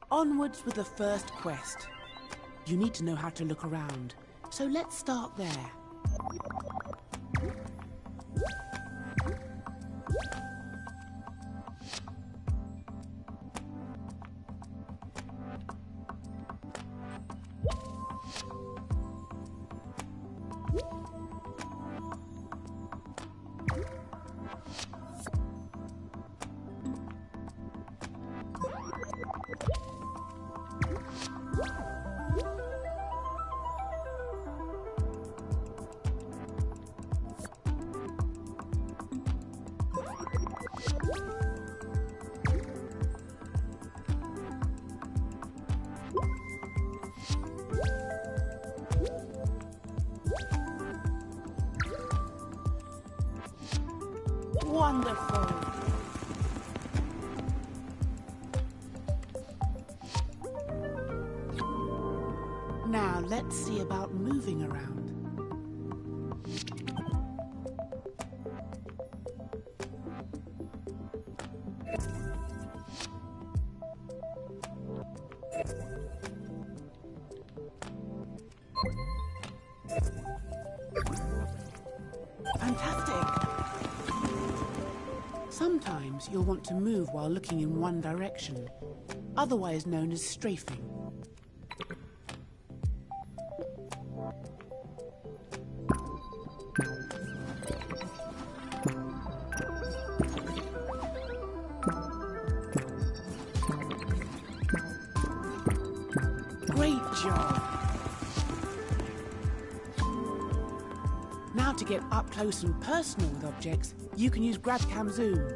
Onwards with the first quest. You need to know how to look around, so let's start there. Wonderful! Now let's see about moving around. Fantastic! Sometimes you'll want to move while looking in one direction, otherwise known as strafing. Great job! Now to get up close and personal with objects, you can use GrabCam Zoom.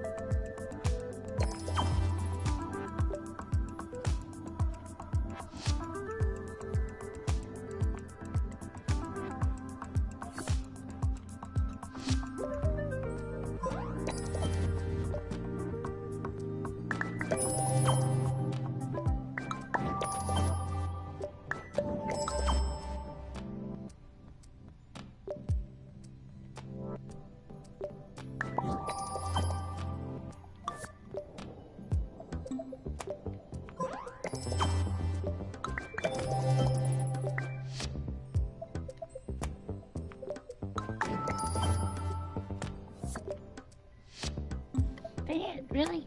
Man, really?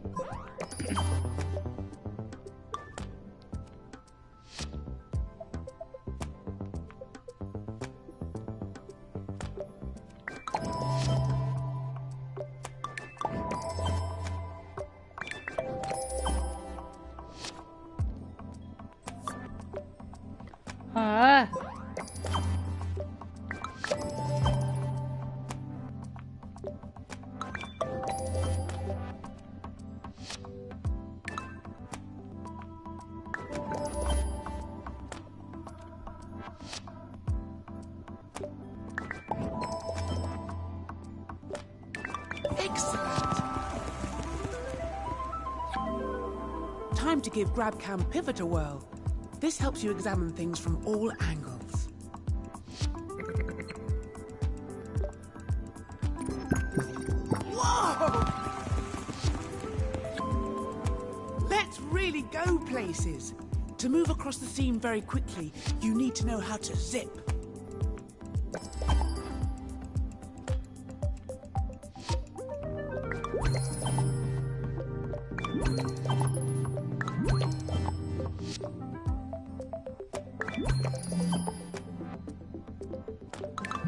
Excellent! Time to give GrabCam Pivot a whirl. This helps you examine things from all angles. Whoa! Let's really go places. To move across the scene very quickly, you need to know how to zip.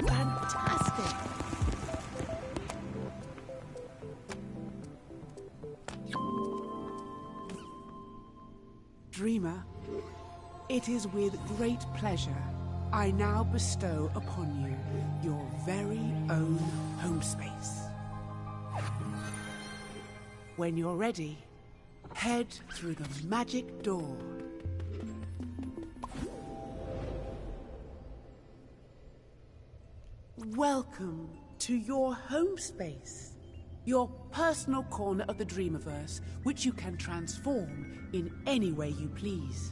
Fantastic! Dreamer, it is with great pleasure I now bestow upon you your very own home space. When you're ready, Head through the magic door. Welcome to your home space. Your personal corner of the Dreamiverse, which you can transform in any way you please.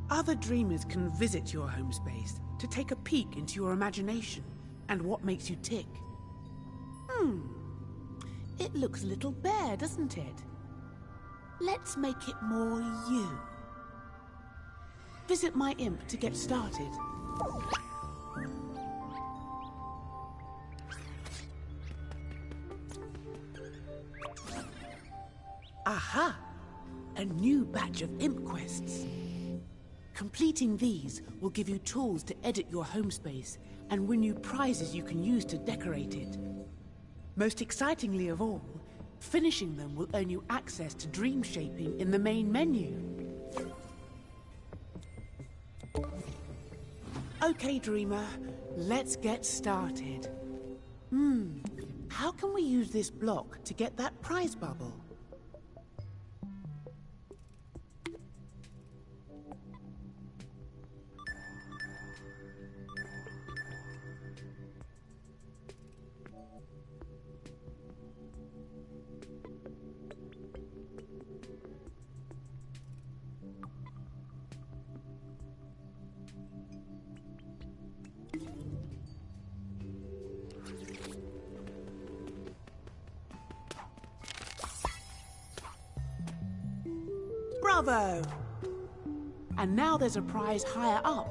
Other dreamers can visit your home space to take a peek into your imagination and what makes you tick. It looks a little bare, doesn't it? Let's make it more you. Visit my imp to get started. Aha! A new batch of imp quests. Completing these will give you tools to edit your home space and win you prizes you can use to decorate it. Most excitingly of all, finishing them will earn you access to dream shaping in the main menu. Okay, Dreamer, let's get started. How can we use this block to get that prize bubble? Bravo! And now there's a prize higher up.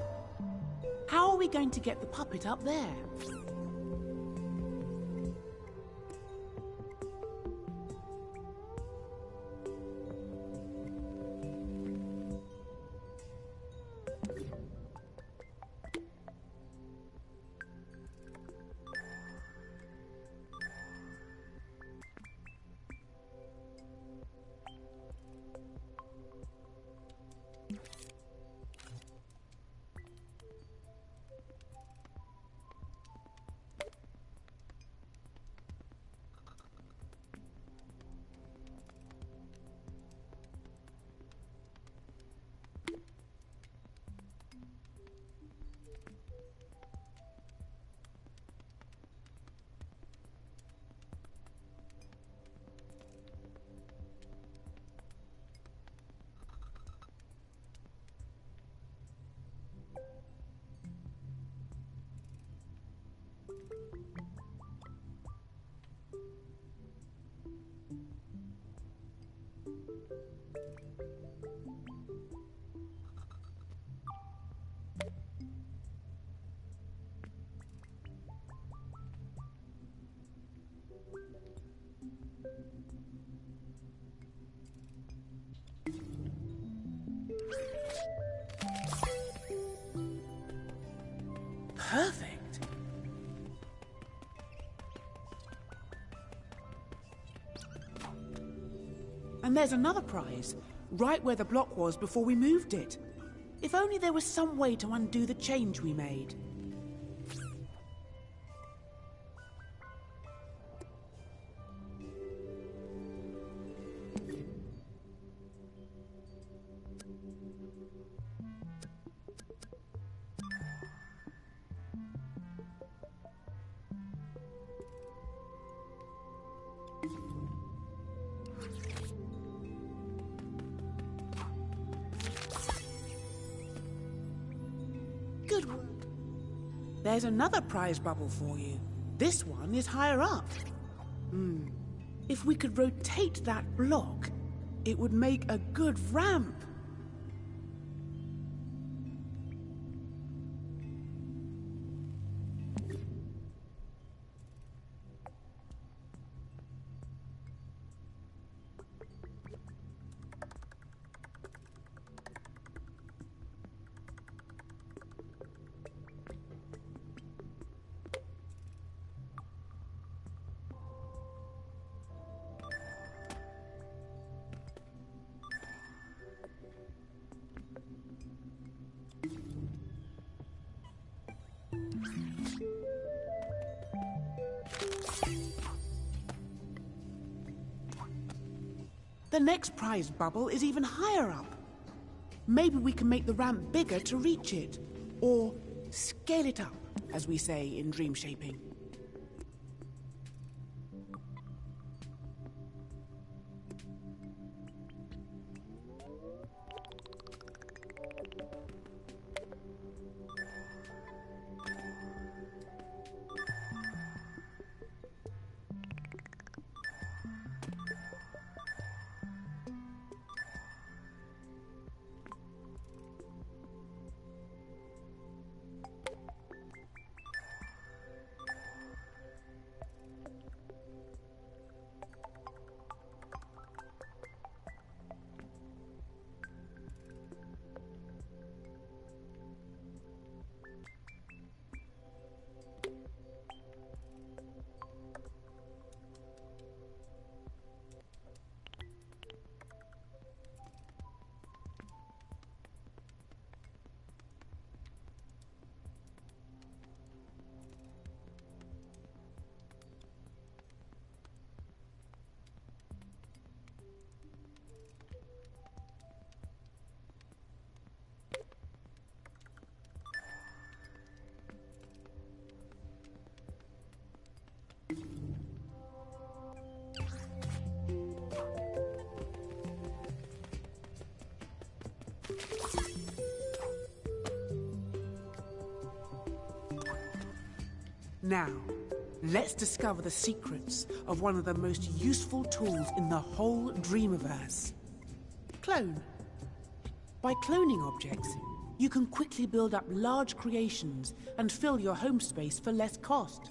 How are we going to get the puppet up there? Perfect. And there's another prize, right where the block was before we moved it. If only there was some way to undo the change we made. Good work. There's another prize bubble for you. This one is higher up. If we could rotate that block, it would make a good ramp. the next prize bubble is even higher up. Maybe we can make the ramp bigger to reach it. Or scale it up, as we say in dream shaping. Now, let's discover the secrets of one of the most useful tools in the whole Dreamiverse. Clone. By cloning objects, you can quickly build up large creations and fill your home space for less cost.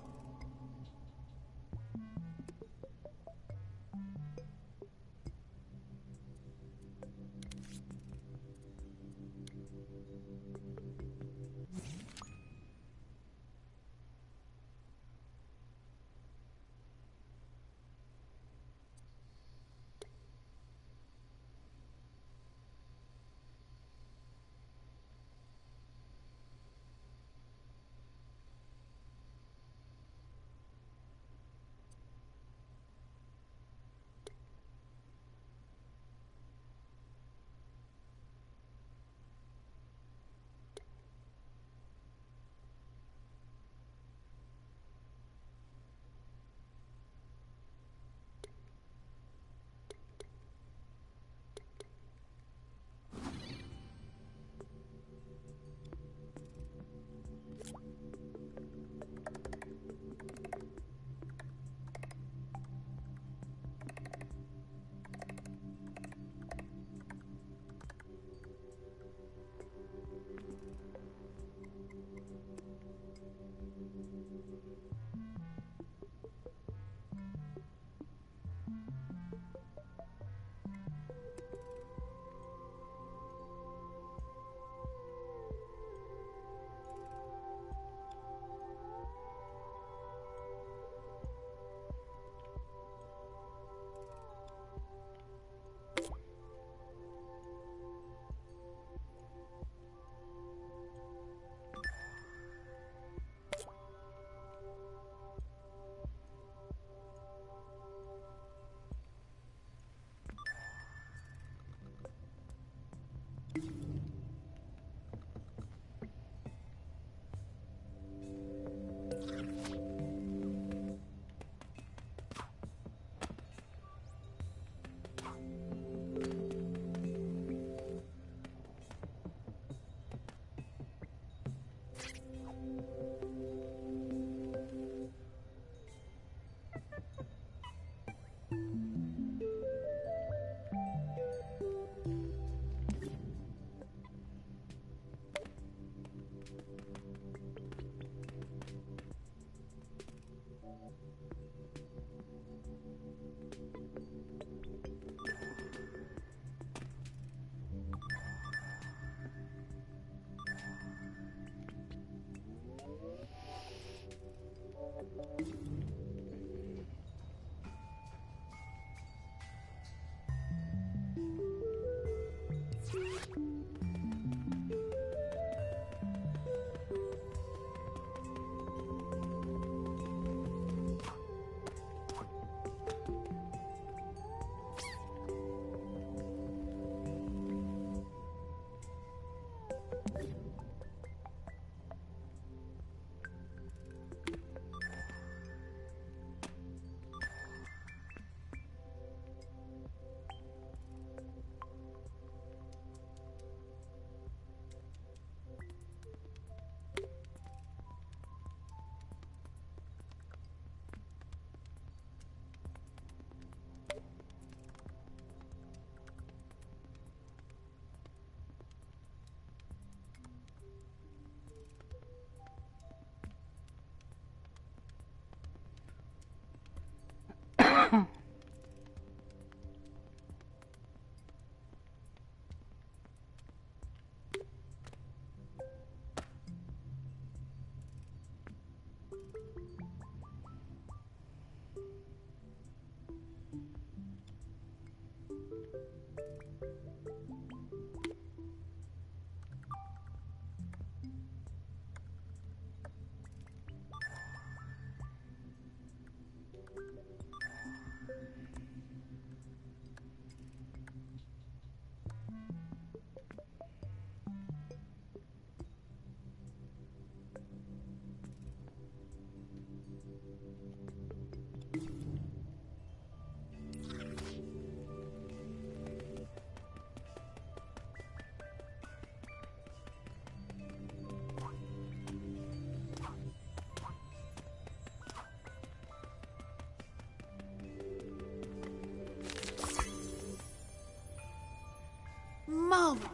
Marvel!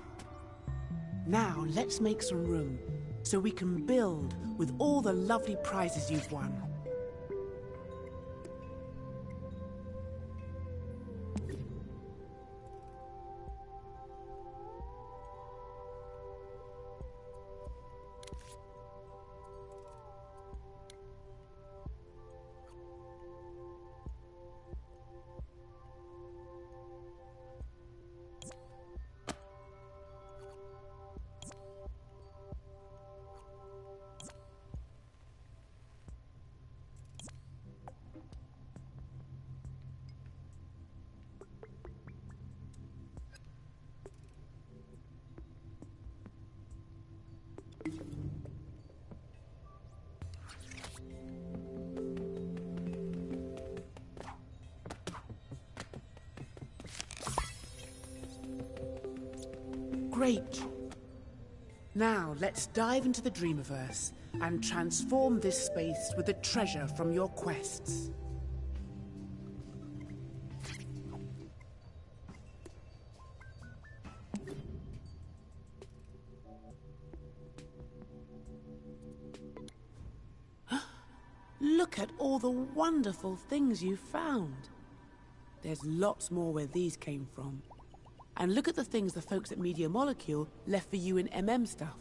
Now let's make some room so we can build with all the lovely prizes you've won. Great. Now let's dive into the Dreamiverse and transform this space with the treasure from your quests. Look at all the wonderful things you found. There's lots more where these came from. And look at the things the folks at Media Molecule left for you in MM stuff.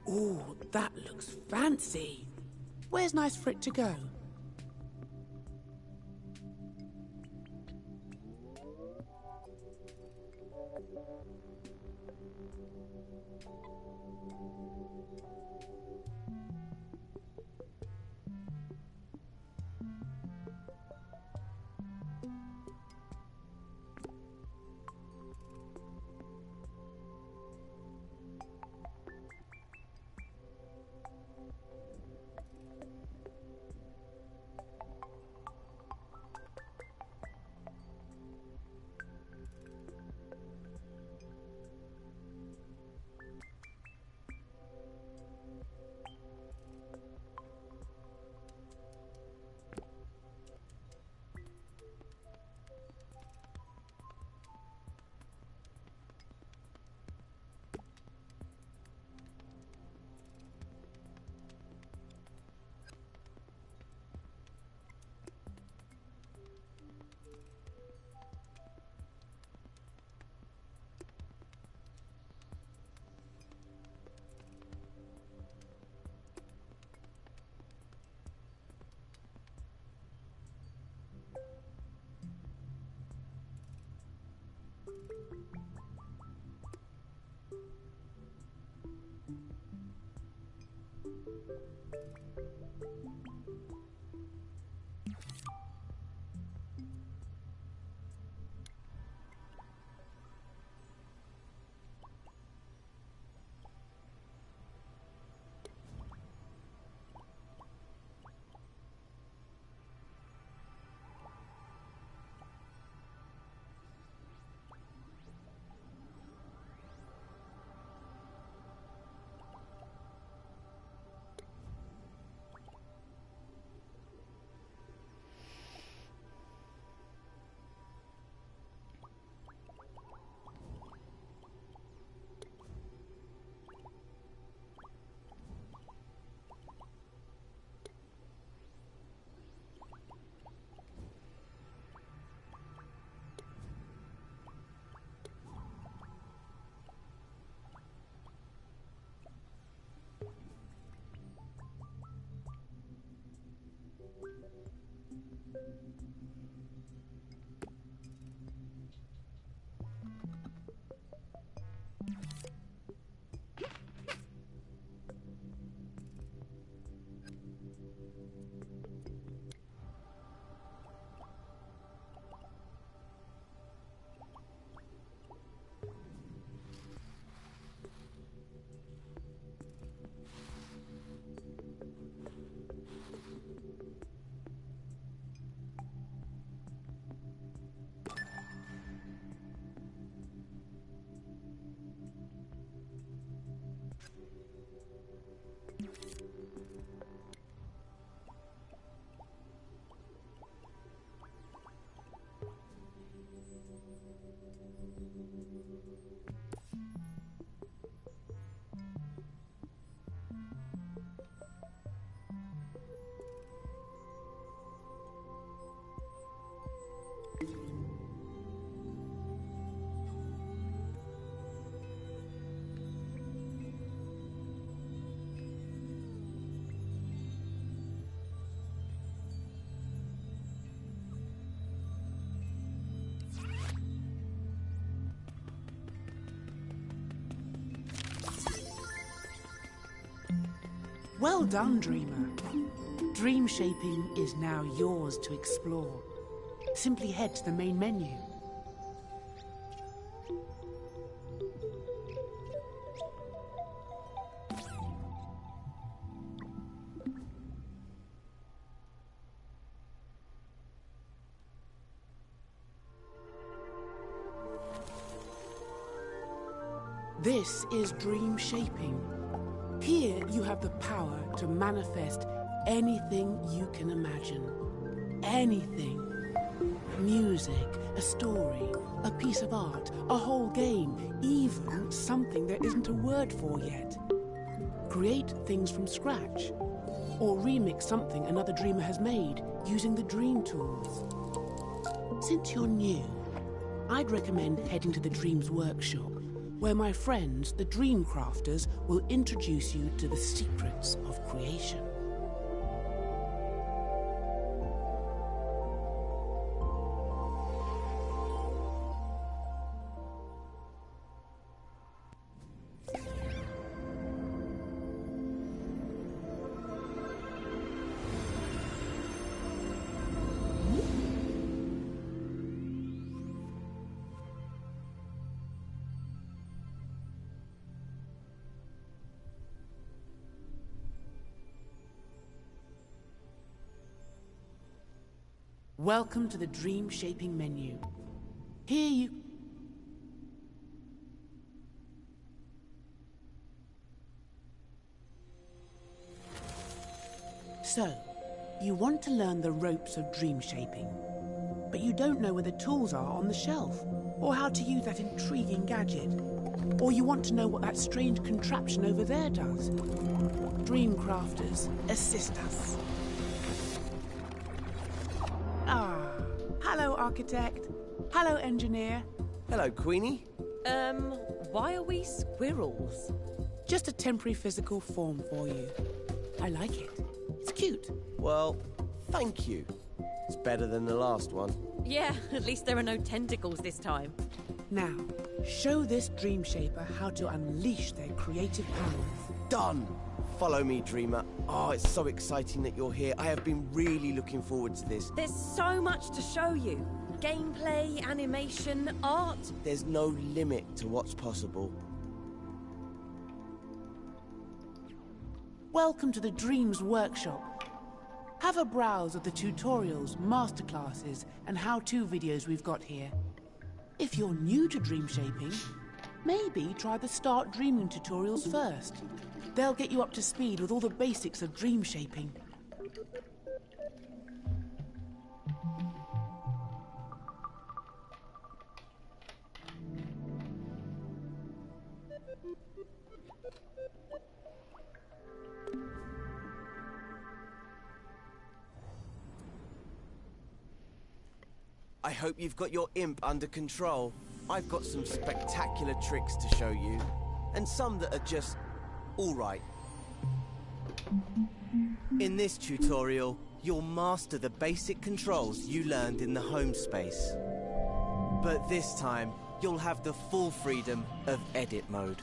Ooh, that looks fancy. Where's nice for it to go? Well done, dreamer. Dream shaping is now yours to explore. Simply head to the main menu. This is dream shaping. Here you have the power to manifest anything you can imagine. Anything. Music, a story, a piece of art, a whole game, even something there isn't a word for yet. Create things from scratch, or remix something another dreamer has made using the dream tools. Since you're new, I'd recommend heading to the Dreams Workshop, where my friends, the Dream Crafters, will introduce you to the secrets of creation. Welcome to the Dream Shaping menu. Here you... So, you want to learn the ropes of dream shaping, but you don't know where the tools are on the shelf, or how to use that intriguing gadget, or you want to know what that strange contraption over there does. Dream Crafters, assist us. Hello, architect. Hello, engineer. Hello, Queenie. Why are we squirrels? Just a temporary physical form for you. I like it. It's cute. Well, thank you. It's better than the last one. Yeah, at least there are no tentacles this time. Now, show this Dream Shaper how to unleash their creative powers. Done! Follow me, Dreamer. Oh, it's so exciting that you're here. I have been really looking forward to this. There's so much to show you. Gameplay, animation, art. There's no limit to what's possible. Welcome to the Dreams Workshop. Have a browse of the tutorials, masterclasses, and how-to videos we've got here. If you're new to dream shaping, maybe try the Start Dreaming tutorials first. They'll get you up to speed with all the basics of dream shaping. I hope you've got your imp under control. I've got some spectacular tricks to show you, and some that are just alright. In this tutorial, you'll master the basic controls you learned in the home space. But this time, you'll have the full freedom of edit mode.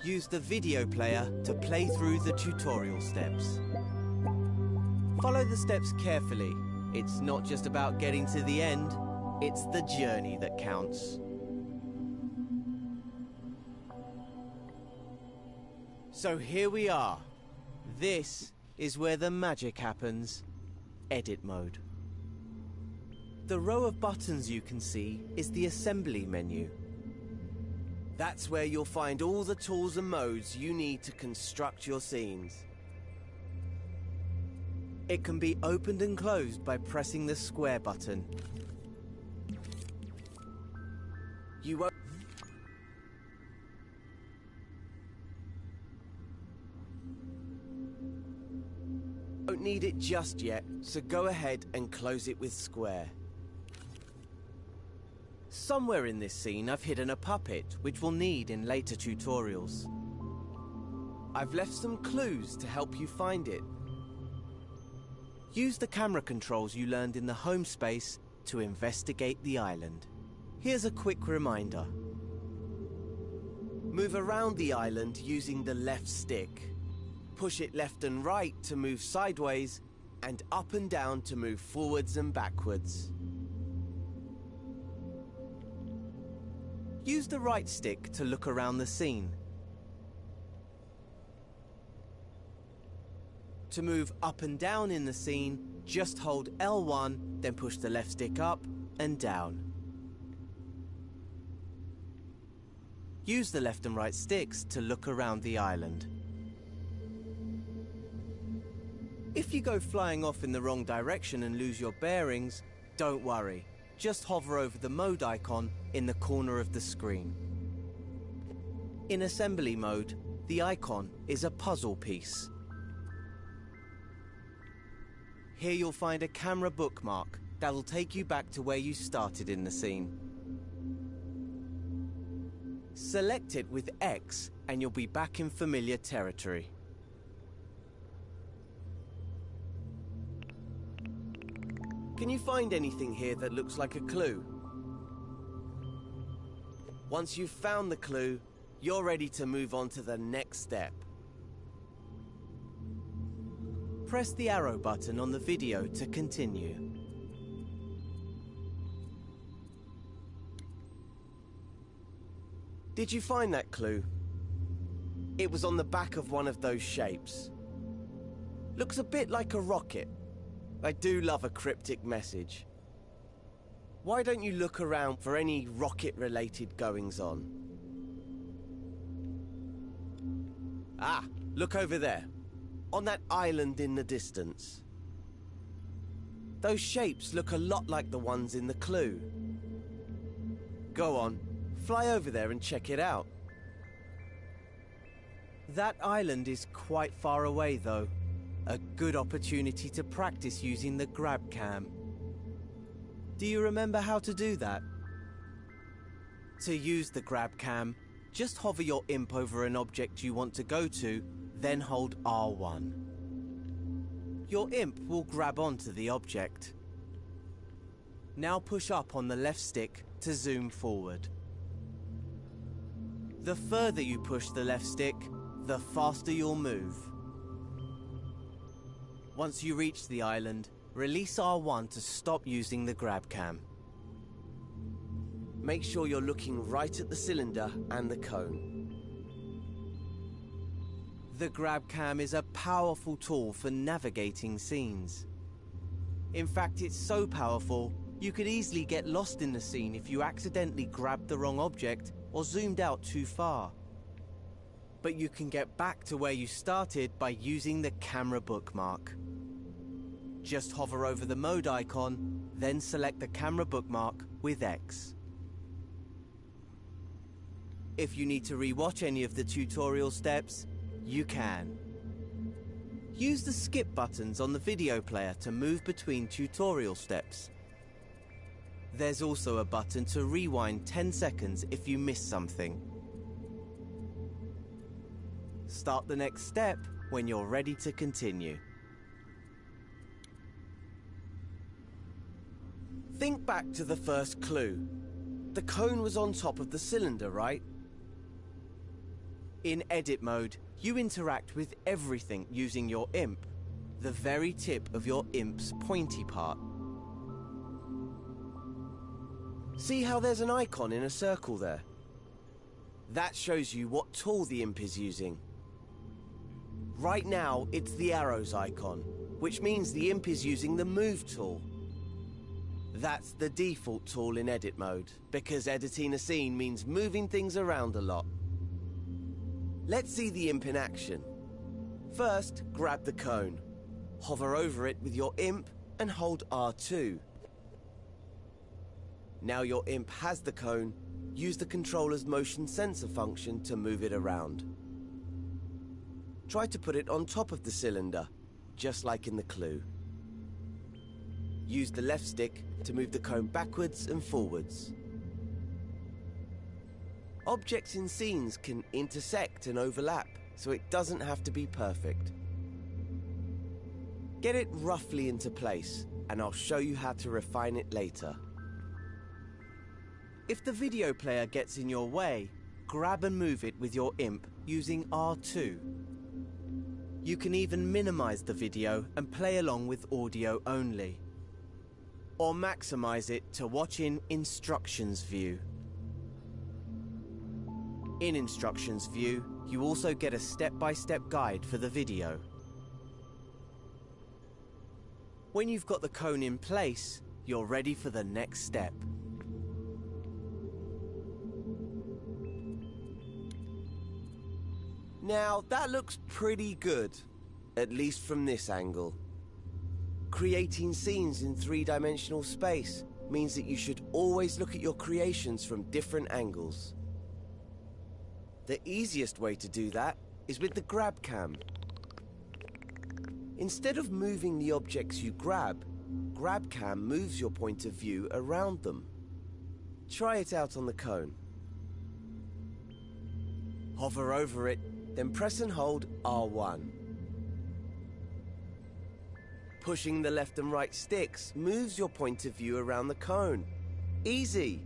Use the video player to play through the tutorial steps. Follow the steps carefully. It's not just about getting to the end, it's the journey that counts. So here we are. This is where the magic happens. Edit mode. The row of buttons you can see is the assembly menu. That's where you'll find all the tools and modes you need to construct your scenes. It can be opened and closed by pressing the square button. You don't need it just yet, so go ahead and close it with square. Somewhere in this scene I've hidden a puppet, which we'll need in later tutorials. I've left some clues to help you find it. Use the camera controls you learned in the home space to investigate the island. Here's a quick reminder. Move around the island using the left stick. Push it left and right to move sideways, and up and down to move forwards and backwards. Use the right stick to look around the scene. To move up and down in the scene, just hold L1, then push the left stick up and down. Use the left and right sticks to look around the island. If you go flying off in the wrong direction and lose your bearings, don't worry. Just hover over the mode icon in the corner of the screen. In assembly mode, the icon is a puzzle piece. Here you'll find a camera bookmark that'll take you back to where you started in the scene. Select it with X and you'll be back in familiar territory. Can you find anything here that looks like a clue? Once you've found the clue, you're ready to move on to the next step. Press the arrow button on the video to continue. Did you find that clue? It was on the back of one of those shapes. Looks a bit like a rocket. I do love a cryptic message. Why don't you look around for any rocket-related goings-on? Ah, look over there. On that island in the distance. Those shapes look a lot like the ones in the clue. Go on, fly over there and check it out. That island is quite far away though. A good opportunity to practice using the grab cam. Do you remember how to do that? To use the grab cam, just hover your imp over an object you want to go to, then hold R1. your imp will grab onto the object. Now push up on the left stick to zoom forward. The further you push the left stick, the faster you'll move. Once you reach the island, release R1 to stop using the grab cam. Make sure you're looking right at the cylinder and the cone. The grab cam is a powerful tool for navigating scenes. In fact, it's so powerful, you could easily get lost in the scene if you accidentally grabbed the wrong object or zoomed out too far. But you can get back to where you started by using the camera bookmark. Just hover over the mode icon, then select the camera bookmark with X. If you need to rewatch any of the tutorial steps, you can. Use the skip buttons on the video player to move between tutorial steps. There's also a button to rewind 10 seconds if you miss something. Start the next step when you're ready to continue. Think back to the first clue. The cone was on top of the cylinder, right? In edit mode, you interact with everything using your imp, the very tip of your imp's pointy part. See how there's an icon in a circle there? That shows you what tool the imp is using. Right now, it's the arrows icon, which means the imp is using the move tool. That's the default tool in edit mode, because editing a scene means moving things around a lot. Let's see the imp in action. First, grab the cone. Hover over it with your imp and hold R2. Now your imp has the cone, use the controller's motion sensor function to move it around. Try to put it on top of the cylinder, just like in the clue. Use the left stick to move the cone backwards and forwards. Objects in scenes can intersect and overlap, so it doesn't have to be perfect. Get it roughly into place, and I'll show you how to refine it later. If the video player gets in your way, grab and move it with your imp using R2. You can even minimize the video and play along with audio only. Or maximize it to watch in Instructions View. In Instructions View, you also get a step-by-step guide for the video. When you've got the cone in place, you're ready for the next step. Now, that looks pretty good, at least from this angle. Creating scenes in three-dimensional space means that you should always look at your creations from different angles. The easiest way to do that is with the grab cam. Instead of moving the objects you grab cam moves your point of view around them. Try it out on the cone. Hover over it, then press and hold R1. Pushing the left and right sticks moves your point of view around the cone. Easy!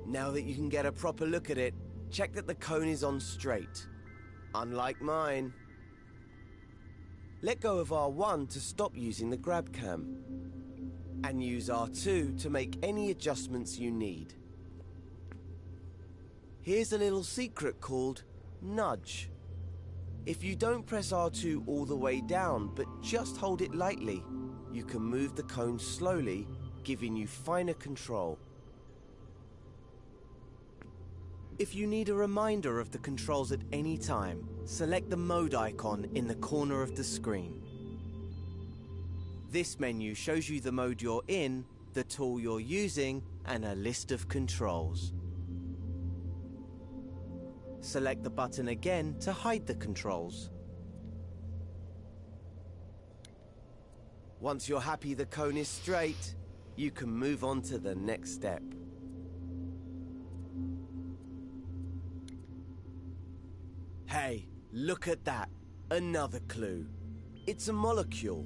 Now that you can get a proper look at it, check that the cone is on straight. Unlike mine. Let go of R1 to stop using the grab cam. And use R2 to make any adjustments you need. Here's a little secret called nudge. If you don't press R2 all the way down, but just hold it lightly, you can move the cone slowly, giving you finer control. If you need a reminder of the controls at any time, select the mode icon in the corner of the screen. This menu shows you the mode you're in, the tool you're using, and a list of controls. Select the button again to hide the controls. Once you're happy the cone is straight, you can move on to the next step. Hey, look at that! Another clue. It's a molecule.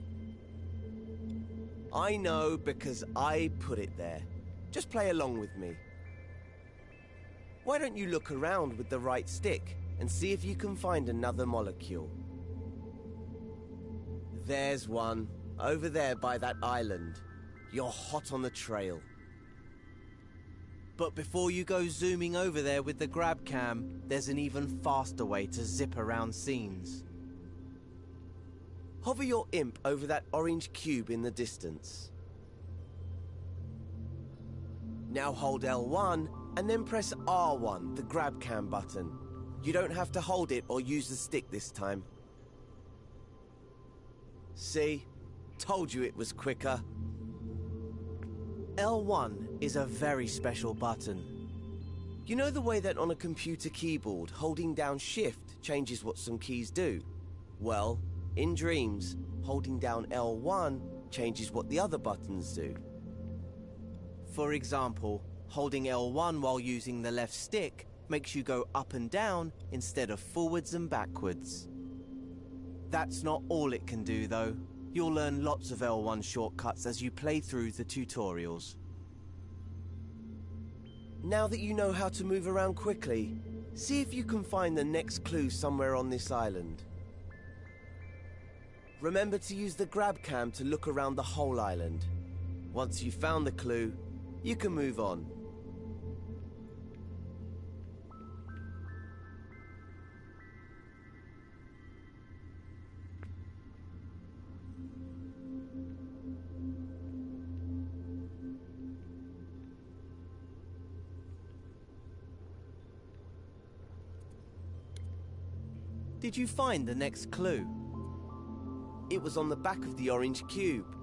I know because I put it there. Just play along with me. Why don't you look around with the right stick and see if you can find another molecule? There's one, over there by that island. You're hot on the trail. But before you go zooming over there with the grab cam, there's an even faster way to zip around scenes. Hover your imp over that orange cube in the distance. Now hold L1 and then press R1, the grab cam button. You don't have to hold it or use the stick this time. See? Told you it was quicker. L1 is a very special button. You know the way that on a computer keyboard, holding down Shift changes what some keys do? Well, in Dreams, holding down L1 changes what the other buttons do. For example, holding L1 while using the left stick makes you go up and down instead of forwards and backwards. That's not all it can do though. You'll learn lots of L1 shortcuts as you play through the tutorials. Now that you know how to move around quickly, see if you can find the next clue somewhere on this island. Remember to use the grab cam to look around the whole island. Once you've found the clue, you can move on. Did you find the next clue? It was on the back of the orange cube.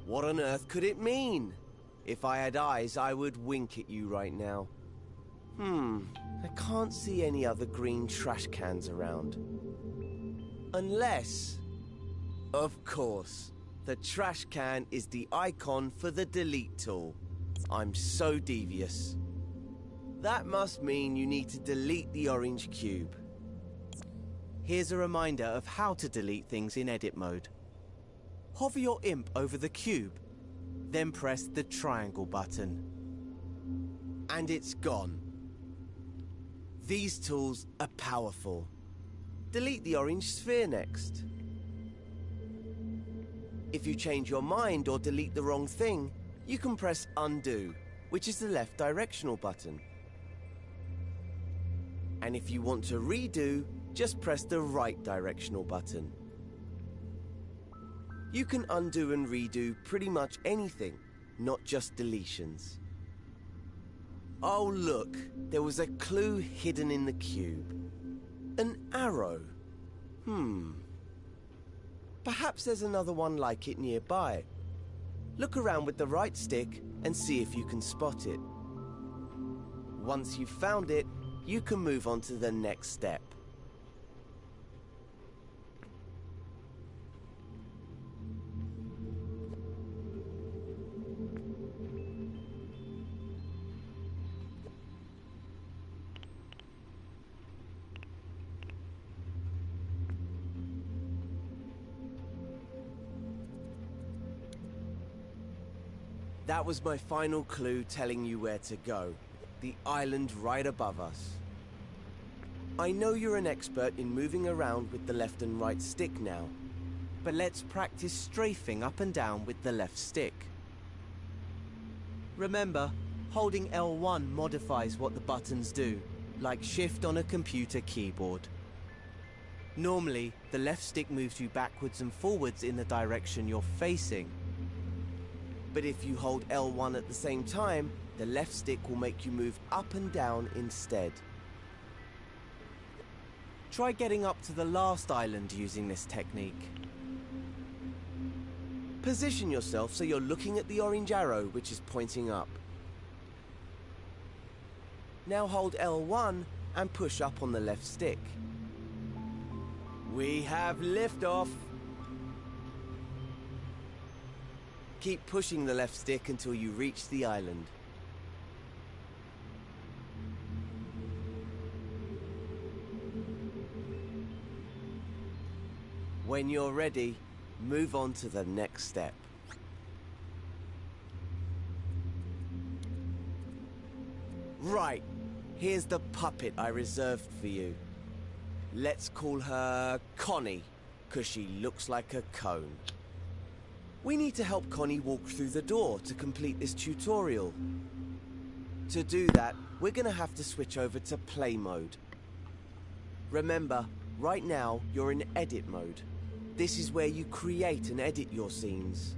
What on earth could it mean? If I had eyes, I would wink at you right now. I can't see any other green trash cans around. Unless... Of course, the trash can is the icon for the delete tool. I'm so devious. That must mean you need to delete the orange cube. Here's a reminder of how to delete things in edit mode. Hover your imp over the cube, then press the triangle button. And it's gone. These tools are powerful. Delete the orange sphere next. If you change your mind or delete the wrong thing, you can press undo, which is the left directional button. And if you want to redo, just press the right directional button. You can undo and redo pretty much anything, not just deletions. Oh look, there was a clue hidden in the cube. An arrow. Perhaps there's another one like it nearby. Look around with the right stick and see if you can spot it. Once you've found it, you can move on to the next step. That was my final clue telling you where to go. The island right above us. I know you're an expert in moving around with the left and right stick now. But let's practice strafing up and down with the left stick. Remember, holding L1 modifies what the buttons do, like shift on a computer keyboard. Normally, the left stick moves you backwards and forwards in the direction you're facing. But if you hold L1 at the same time, the left stick will make you move up and down instead. Try getting up to the last island using this technique. Position yourself so you're looking at the orange arrow which is pointing up. Now hold L1 and push up on the left stick. We have liftoff! Keep pushing the left stick until you reach the island. When you're ready, move on to the next step. Right, here's the puppet I reserved for you. Let's call her Connie, 'cause she looks like a cone. We need to help Connie walk through the door to complete this tutorial. To do that, we're gonna have to switch over to play mode. Remember, right now you're in edit mode. This is where you create and edit your scenes.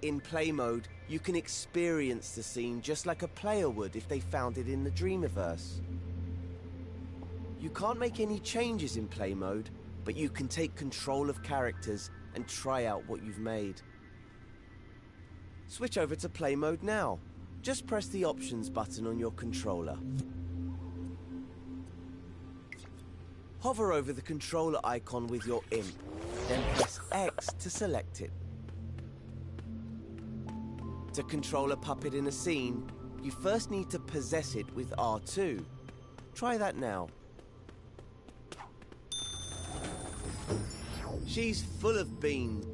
In play mode, you can experience the scene just like a player would if they found it in the Dreamiverse. You can't make any changes in play mode, but you can take control of characters and try out what you've made. Switch over to play mode now. Just press the options button on your controller. Hover over the controller icon with your imp, then press X to select it. To control a puppet in a scene, you first need to possess it with R2. Try that now. She's full of beans.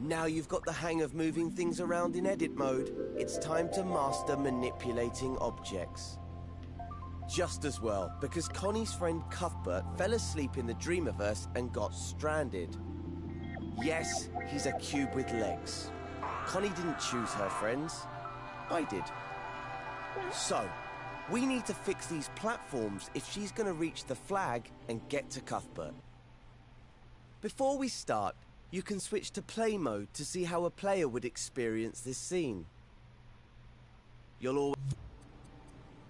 Now you've got the hang of moving things around in edit mode, it's time to master manipulating objects. Just as well, because Connie's friend Cuthbert fell asleep in the Dreamiverse and got stranded. Yes, he's a cube with legs. Connie didn't choose her friends. I did. So, we need to fix these platforms if she's going to reach the flag and get to Cuthbert. Before we start, you can switch to play mode to see how a player would experience this scene. You'll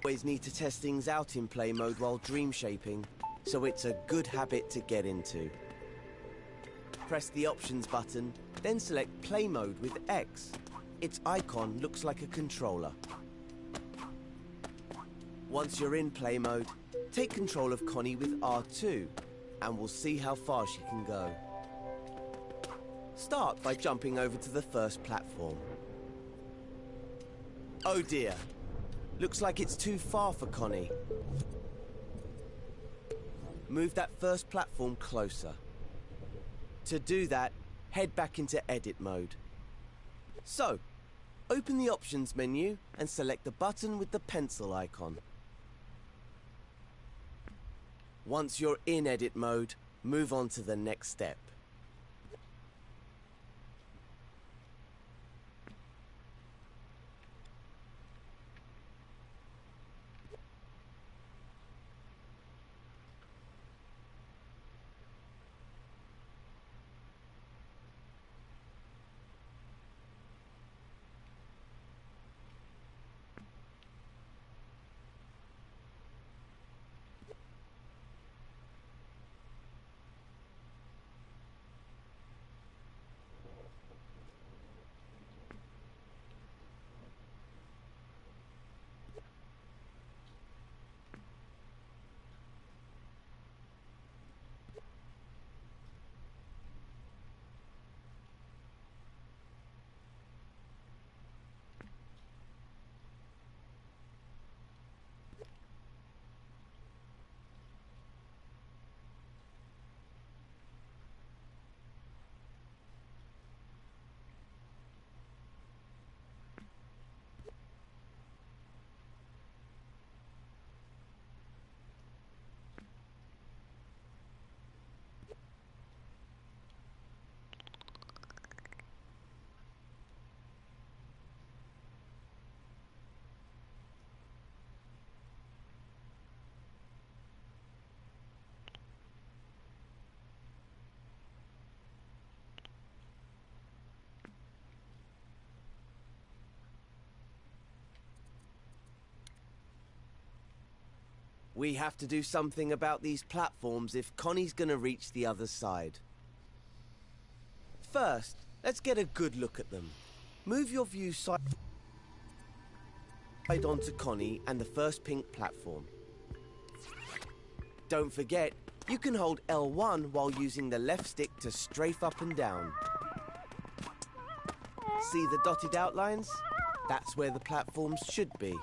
always need to test things out in play mode while dream shaping, so it's a good habit to get into. Press the options button, then select play mode with X. Its icon looks like a controller. Once you're in play mode, take control of Connie with R2, and we'll see how far she can go. Start by jumping over to the first platform. Oh dear. Looks like it's too far for Connie. Move that first platform closer. To do that, head back into edit mode. So, open the options menu and select the button with the pencil icon. Once you're in edit mode, move on to the next step. We have to do something about these platforms if Connie's gonna reach the other side. First, let's get a good look at them. Move your view side onto Connie and the first pink platform. Don't forget, you can hold L1 while using the left stick to strafe up and down. See the dotted outlines? That's where the platforms should be.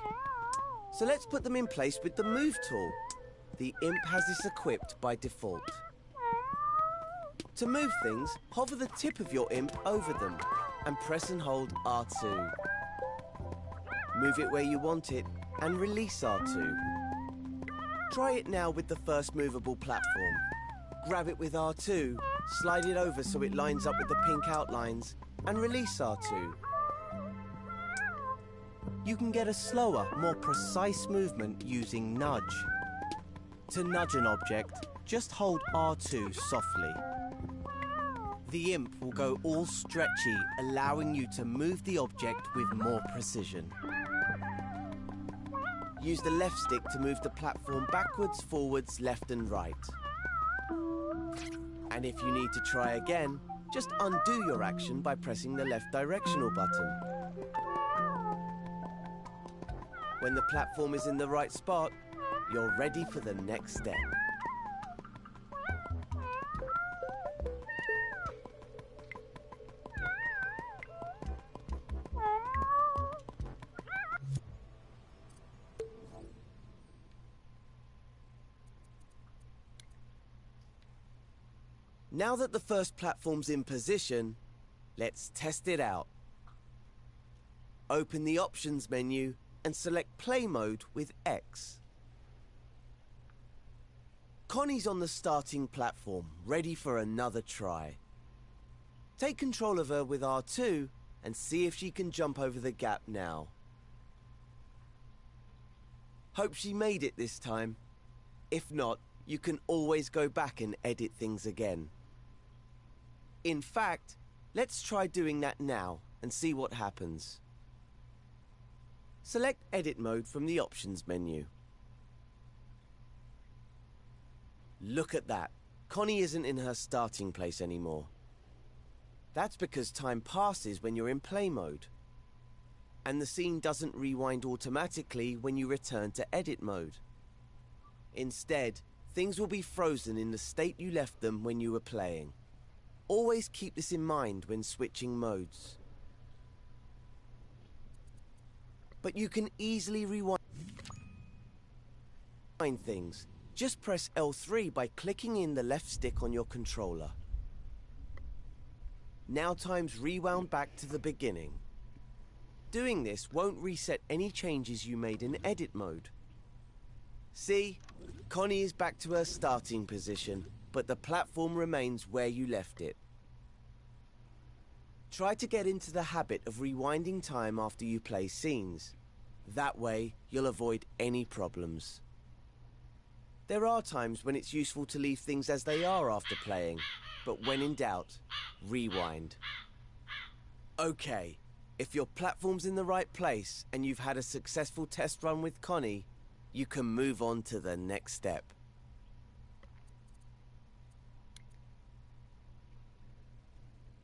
So let's put them in place with the Move tool. The Imp has this equipped by default. To move things, hover the tip of your Imp over them and press and hold R2. Move it where you want it and release R2. Try it now with the first movable platform. Grab it with R2, slide it over so it lines up with the pink outlines, and release R2. You can get a slower, more precise movement using nudge. To nudge an object, just hold R2 softly. The Imp will go all stretchy, allowing you to move the object with more precision. Use the left stick to move the platform backwards, forwards, left and right. And if you need to try again, just undo your action by pressing the left directional button. When the platform is in the right spot, you're ready for the next step. Now that the first platform's in position, let's test it out. Open the Options menu and select Play Mode with X. Connie's on the starting platform, ready for another try. Take control of her with R2 and see if she can jump over the gap now. Hope she made it this time. If not, you can always go back and edit things again. In fact, let's try doing that now and see what happens. Select Edit Mode from the Options menu. Look at that. Connie isn't in her starting place anymore. That's because time passes when you're in play mode. And the scene doesn't rewind automatically when you return to Edit Mode. Instead, things will be frozen in the state you left them when you were playing. Always keep this in mind when switching modes. But you can easily rewind things. Just press L3 by clicking in the left stick on your controller. Now time's rewound back to the beginning. Doing this won't reset any changes you made in edit mode. See? Connie is back to her starting position, but the platform remains where you left it. Try to get into the habit of rewinding time after you play scenes. That way, you'll avoid any problems. There are times when it's useful to leave things as they are after playing, but when in doubt, rewind. Okay, if your platform's in the right place and you've had a successful test run with Connie, you can move on to the next step.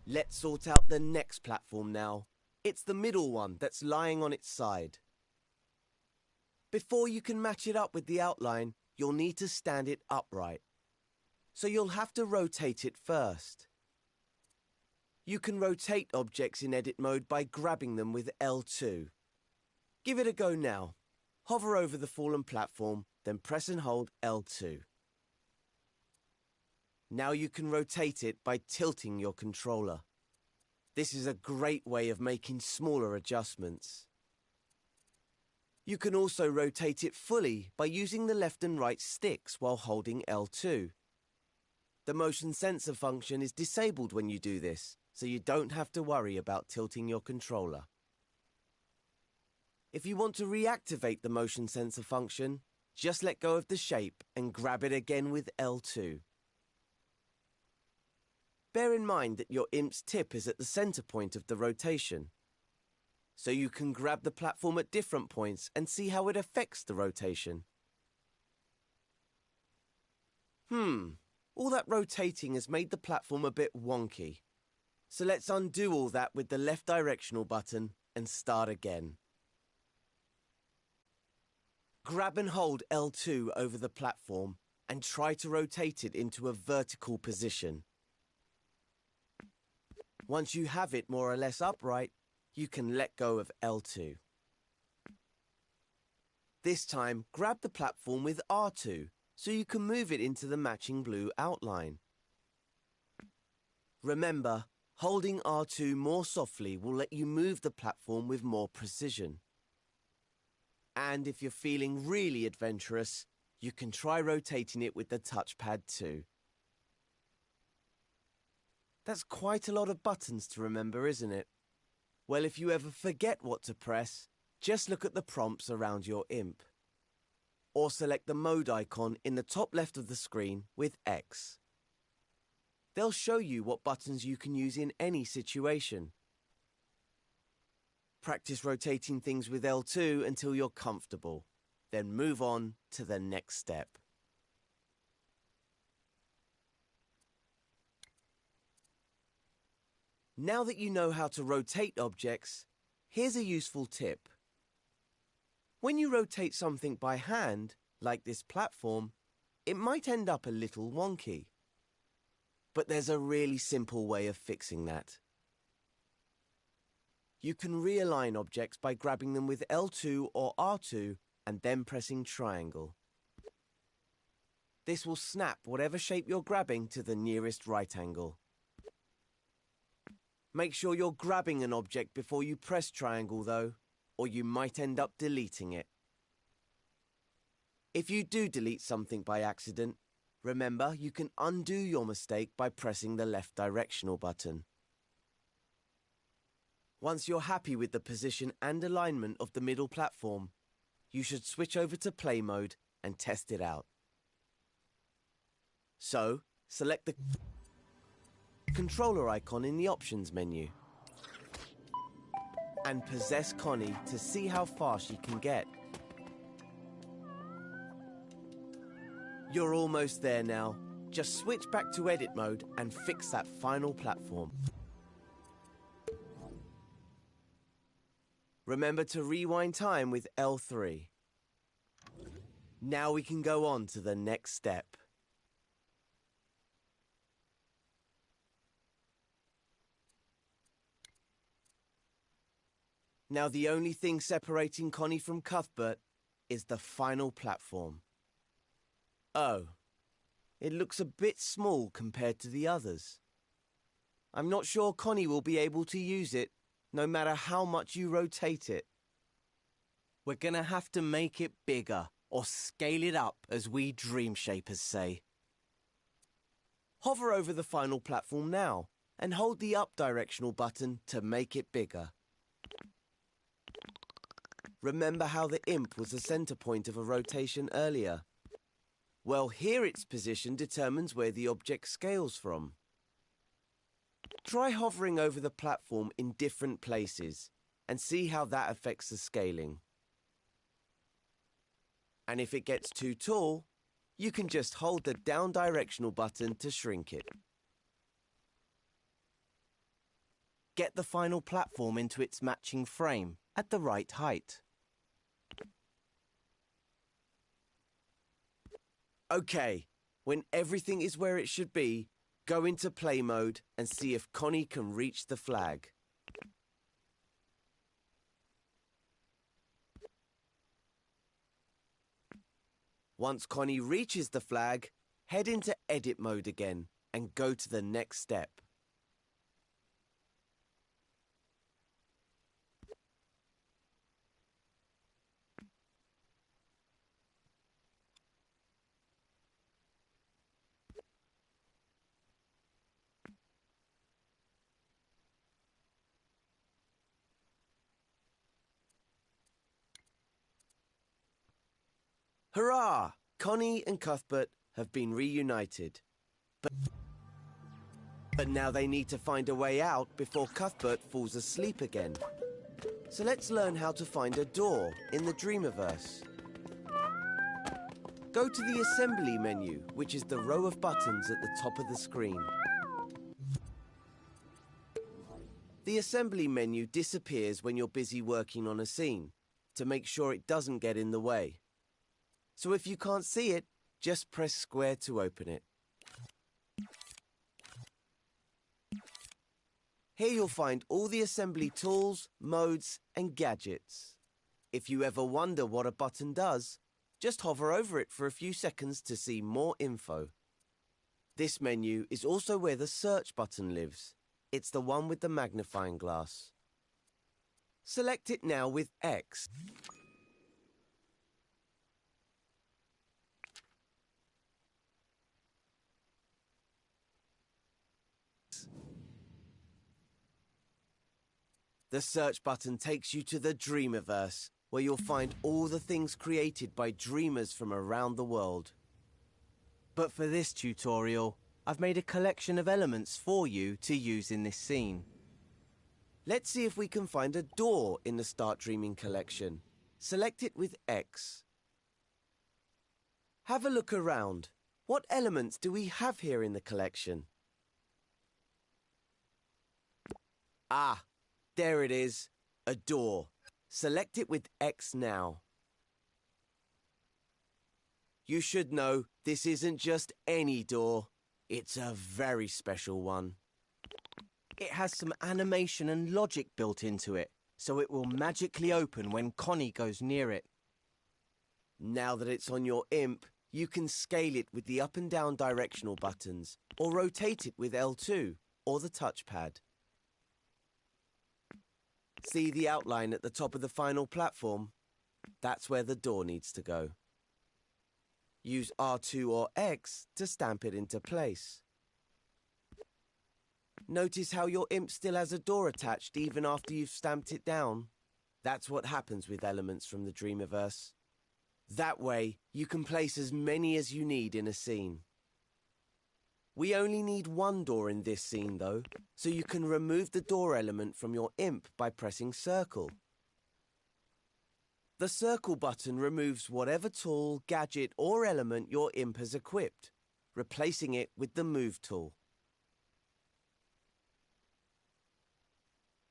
Let's sort out the next platform now. It's the middle one that's lying on its side. Before you can match it up with the outline, you'll need to stand it upright. So you'll have to rotate it first. You can rotate objects in edit mode by grabbing them with L2. Give it a go now. Hover over the fallen platform, then press and hold L2. Now you can rotate it by tilting your controller. This is a great way of making smaller adjustments. You can also rotate it fully by using the left and right sticks while holding L2. The motion sensor function is disabled when you do this, so you don't have to worry about tilting your controller. If you want to reactivate the motion sensor function, just let go of the shape and grab it again with L2. Bear in mind that your imp's tip is at the center point of the rotation, so you can grab the platform at different points and see how it affects the rotation. All that rotating has made the platform a bit wonky. So let's undo all that with the left directional button and start again. Grab and hold L2 over the platform and try to rotate it into a vertical position. Once you have it more or less upright, you can let go of L2. This time, grab the platform with R2 so you can move it into the matching blue outline. Remember, holding R2 more softly will let you move the platform with more precision. And if you're feeling really adventurous, you can try rotating it with the touchpad too. That's quite a lot of buttons to remember, isn't it? Well, if you ever forget what to press, just look at the prompts around your imp. Or select the mode icon in the top left of the screen with X. They'll show you what buttons you can use in any situation. Practice rotating things with L2 until you're comfortable. Then move on to the next step. Now that you know how to rotate objects, here's a useful tip. When you rotate something by hand, like this platform, it might end up a little wonky. But there's a really simple way of fixing that. You can realign objects by grabbing them with L2 or R2 and then pressing triangle. This will snap whatever shape you're grabbing to the nearest right angle. Make sure you're grabbing an object before you press triangle though, or you might end up deleting it. If you do delete something by accident, remember you can undo your mistake by pressing the left directional button. Once you're happy with the position and alignment of the middle platform, you should switch over to play mode and test it out. So, select the controller icon in the options menu and possess Connie to see how far she can get. You're almost there now. Just switch back to edit mode and fix that final platform. Remember to rewind time with L3. Now we can go on to the next step. Now the only thing separating Connie from Cuthbert is the final platform. Oh, it looks a bit small compared to the others. I'm not sure Connie will be able to use it, no matter how much you rotate it. We're gonna have to make it bigger, or scale it up, as we dream shapers say. Hover over the final platform now, and hold the up directional button to make it bigger. Remember how the imp was the center point of a rotation earlier? Well, here its position determines where the object scales from. Try hovering over the platform in different places and see how that affects the scaling. And if it gets too tall, you can just hold the down directional button to shrink it. Get the final platform into its matching frame at the right height. Okay, when everything is where it should be, go into play mode and see if Connie can reach the flag. Once Connie reaches the flag, head into edit mode again and go to the next step. Hurrah! Connie and Cuthbert have been reunited. But now they need to find a way out before Cuthbert falls asleep again. So let's learn how to find a door in the Dreamiverse. Go to the Assembly menu, which is the row of buttons at the top of the screen. The Assembly menu disappears when you're busy working on a scene, to make sure it doesn't get in the way. So if you can't see it, just press square to open it. Here you'll find all the assembly tools, modes, and gadgets. If you ever wonder what a button does, just hover over it for a few seconds to see more info. This menu is also where the search button lives. It's the one with the magnifying glass. Select it now with X. The search button takes you to the Dreamiverse, where you'll find all the things created by dreamers from around the world. But for this tutorial, I've made a collection of elements for you to use in this scene. Let's see if we can find a door in the Start Dreaming collection. Select it with X. Have a look around. What elements do we have here in the collection? Ah, there it is, a door. Select it with X now. You should know this isn't just any door. It's a very special one. It has some animation and logic built into it, so it will magically open when Connie goes near it. Now that it's on your imp, you can scale it with the up and down directional buttons, or rotate it with L2, or the touchpad. See the outline at the top of the final platform? That's where the door needs to go. Use R2 or X to stamp it into place. Notice how your imp still has a door attached even after you've stamped it down? That's what happens with elements from the Dreamiverse. That way, you can place as many as you need in a scene. We only need one door in this scene though, so you can remove the door element from your imp by pressing circle. The circle button removes whatever tool, gadget or element your imp has equipped, replacing it with the move tool.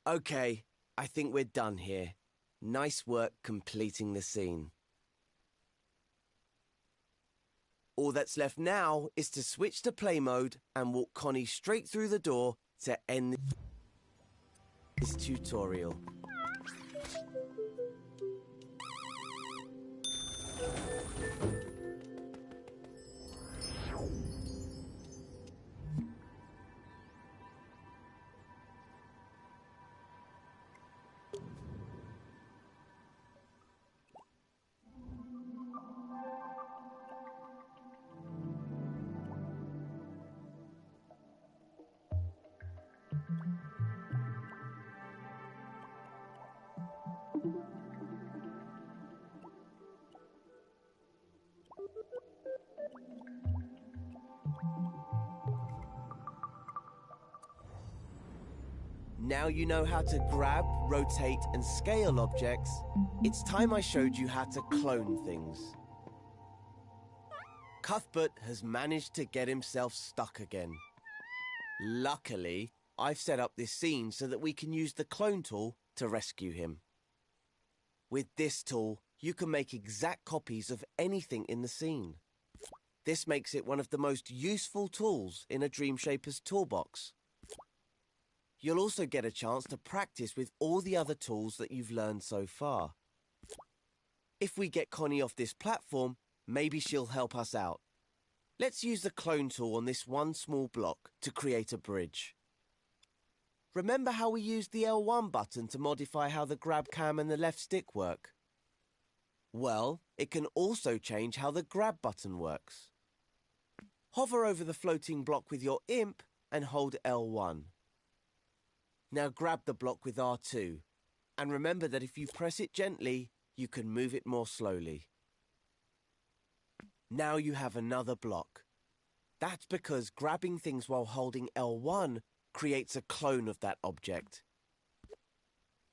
Okay, I think we're done here. Nice work completing the scene. All that's left now is to switch to play mode and walk Connie straight through the door to end this tutorial. Now you know how to grab, rotate, and scale objects. It's time I showed you how to clone things. Cuthbert has managed to get himself stuck again. Luckily, I've set up this scene so that we can use the clone tool to rescue him. With this tool, you can make exact copies of anything in the scene. This makes it one of the most useful tools in a Dreamshaper's toolbox. You'll also get a chance to practice with all the other tools that you've learned so far. If we get Connie off this platform, maybe she'll help us out. Let's use the clone tool on this one small block to create a bridge. Remember how we used the L1 button to modify how the grab cam and the left stick work? Well, it can also change how the grab button works. Hover over the floating block with your imp and hold L1. Now grab the block with R2, and remember that if you press it gently, you can move it more slowly. Now you have another block. That's because grabbing things while holding L1 creates a clone of that object.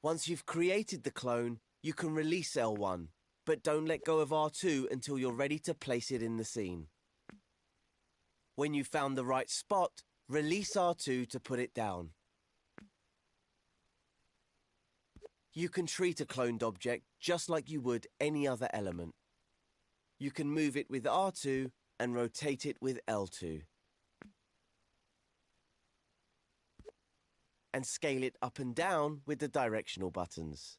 Once you've created the clone, you can release L1, but don't let go of R2 until you're ready to place it in the scene. When you've found the right spot, release R2 to put it down. You can treat a cloned object just like you would any other element. You can move it with R2 and rotate it with L2. And scale it up and down with the directional buttons.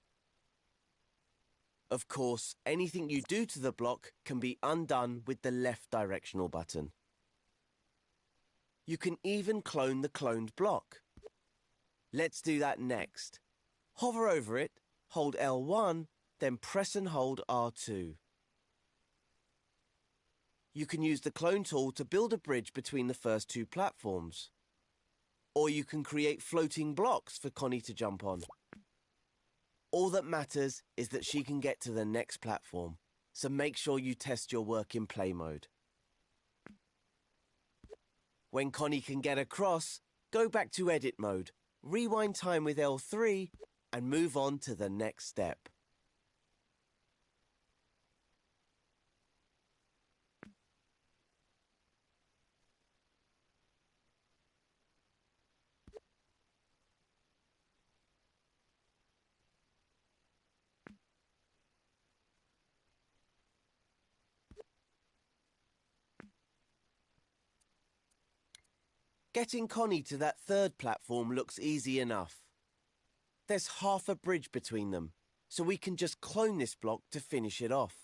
Of course, anything you do to the block can be undone with the left directional button. You can even clone the cloned block. Let's do that next. Hover over it, hold L1, then press and hold R2. You can use the clone tool to build a bridge between the first two platforms. Or you can create floating blocks for Connie to jump on. All that matters is that she can get to the next platform, so make sure you test your work in play mode. When Connie can get across, go back to edit mode, rewind time with L3, and move on to the next step. Getting Connie to that third platform looks easy enough. There's half a bridge between them, so we can just clone this block to finish it off.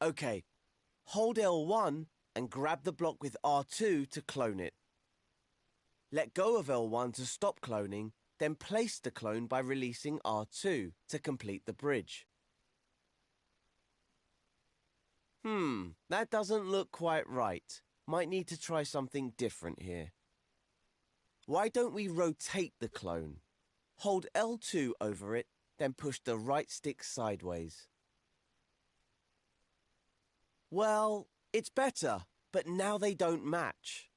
Okay, hold L1 and grab the block with R2 to clone it. Let go of L1 to stop cloning, then place the clone by releasing R2 to complete the bridge. That doesn't look quite right. Might need to try something different here. Why don't we rotate the clone? Hold L2 over it, then push the right stick sideways. Well, it's better, but now they don't match.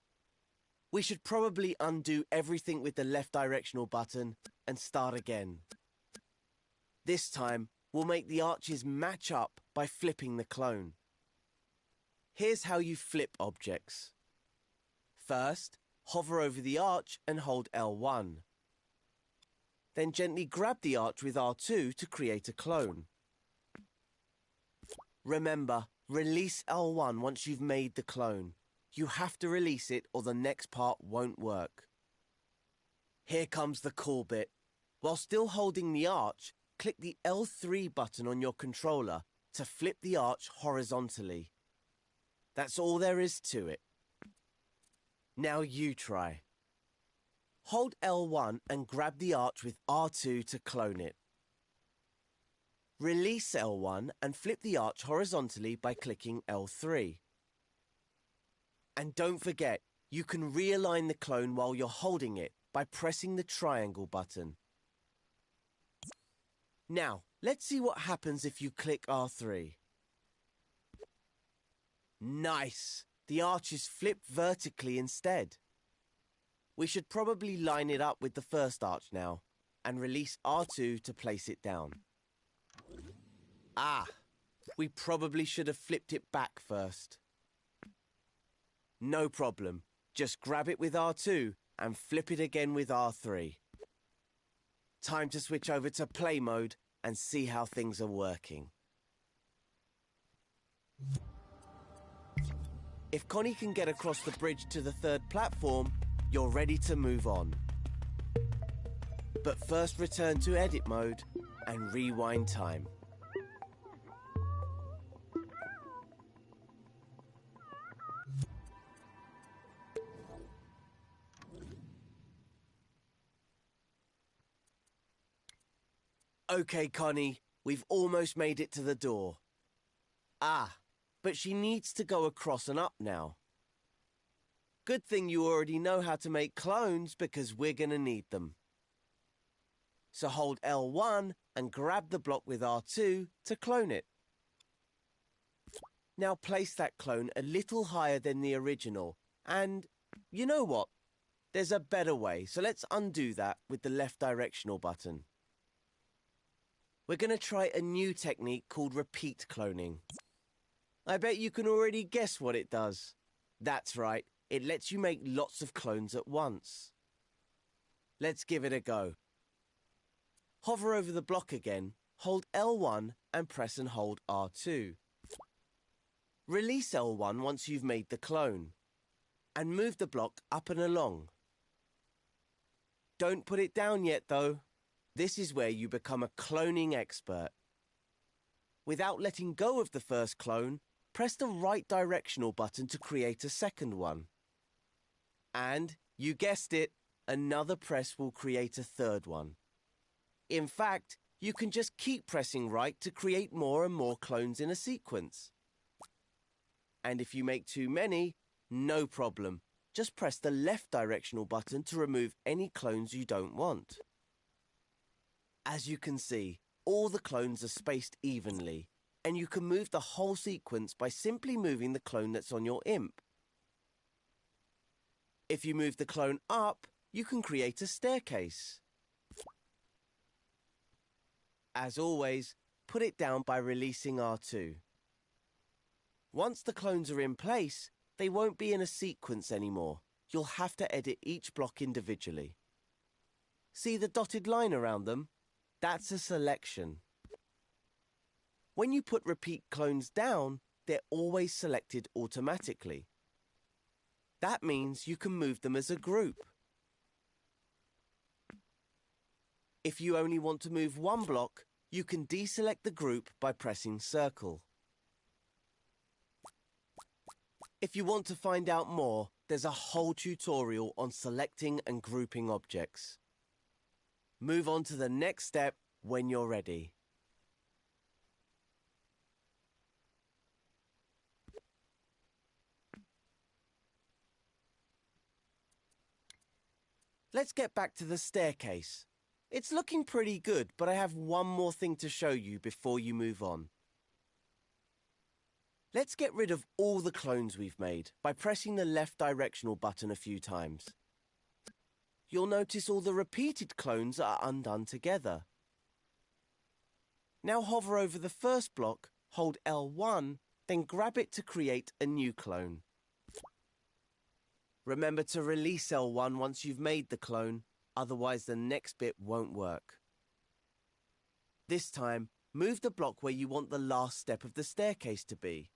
We should probably undo everything with the left directional button and start again. This time, we'll make the arches match up by flipping the clone. Here's how you flip objects. First, hover over the arch and hold L1. Then gently grab the arch with R2 to create a clone. Remember, release L1 once you've made the clone. You have to release it or the next part won't work. Here comes the cool bit. While still holding the arch, click the L3 button on your controller to flip the arch horizontally. That's all there is to it. Now you try. Hold L1 and grab the arch with R2 to clone it. Release L1 and flip the arch horizontally by clicking L3. And don't forget, you can realign the clone while you're holding it by pressing the triangle button. Now, let's see what happens if you click R3. Nice! The arch is flipped vertically instead. We should probably line it up with the first arch now, and release R2 to place it down. We probably should have flipped it back first. No problem. Just grab it with R2 and flip it again with R3. Time to switch over to play mode and see how things are working. If Connie can get across the bridge to the third platform, you're ready to move on. But first return to edit mode and rewind time. Okay, Connie, we've almost made it to the door. But she needs to go across and up now. Good thing you already know how to make clones because we're going to need them. So hold L1 and grab the block with R2 to clone it. Now place that clone a little higher than the original. And you know what? There's a better way, so let's undo that with the left directional button. we're going to try a new technique called repeat cloning. I bet you can already guess what it does. That's right, it lets you make lots of clones at once. Let's give it a go. Hover over the block again, hold L1 and press and hold R2. Release L1 once you've made the clone, and move the block up and along. Don't put it down yet though. This is where you become a cloning expert. Without letting go of the first clone, press the right directional button to create a second one. And, you guessed it, another press will create a third one. In fact, you can just keep pressing right to create more and more clones in a sequence. And if you make too many, no problem. Just press the left directional button to remove any clones you don't want. As you can see, all the clones are spaced evenly, and you can move the whole sequence by simply moving the clone that's on your imp. If you move the clone up, you can create a staircase. As always, put it down by releasing R2. Once the clones are in place, they won't be in a sequence anymore. You'll have to edit each block individually. See the dotted line around them? That's a selection. When you put repeat clones down, they're always selected automatically. That means you can move them as a group. If you only want to move one block, you can deselect the group by pressing circle. If you want to find out more, there's a whole tutorial on selecting and grouping objects. Move on to the next step when you're ready. Let's get back to the staircase. It's looking pretty good, but I have one more thing to show you before you move on. Let's get rid of all the clones we've made by pressing the left directional button a few times. You'll notice all the repeated clones are undone together. Now hover over the first block, hold L1, then grab it to create a new clone. Remember to release L1 once you've made the clone, otherwise the next bit won't work. This time, move the block where you want the last step of the staircase to be.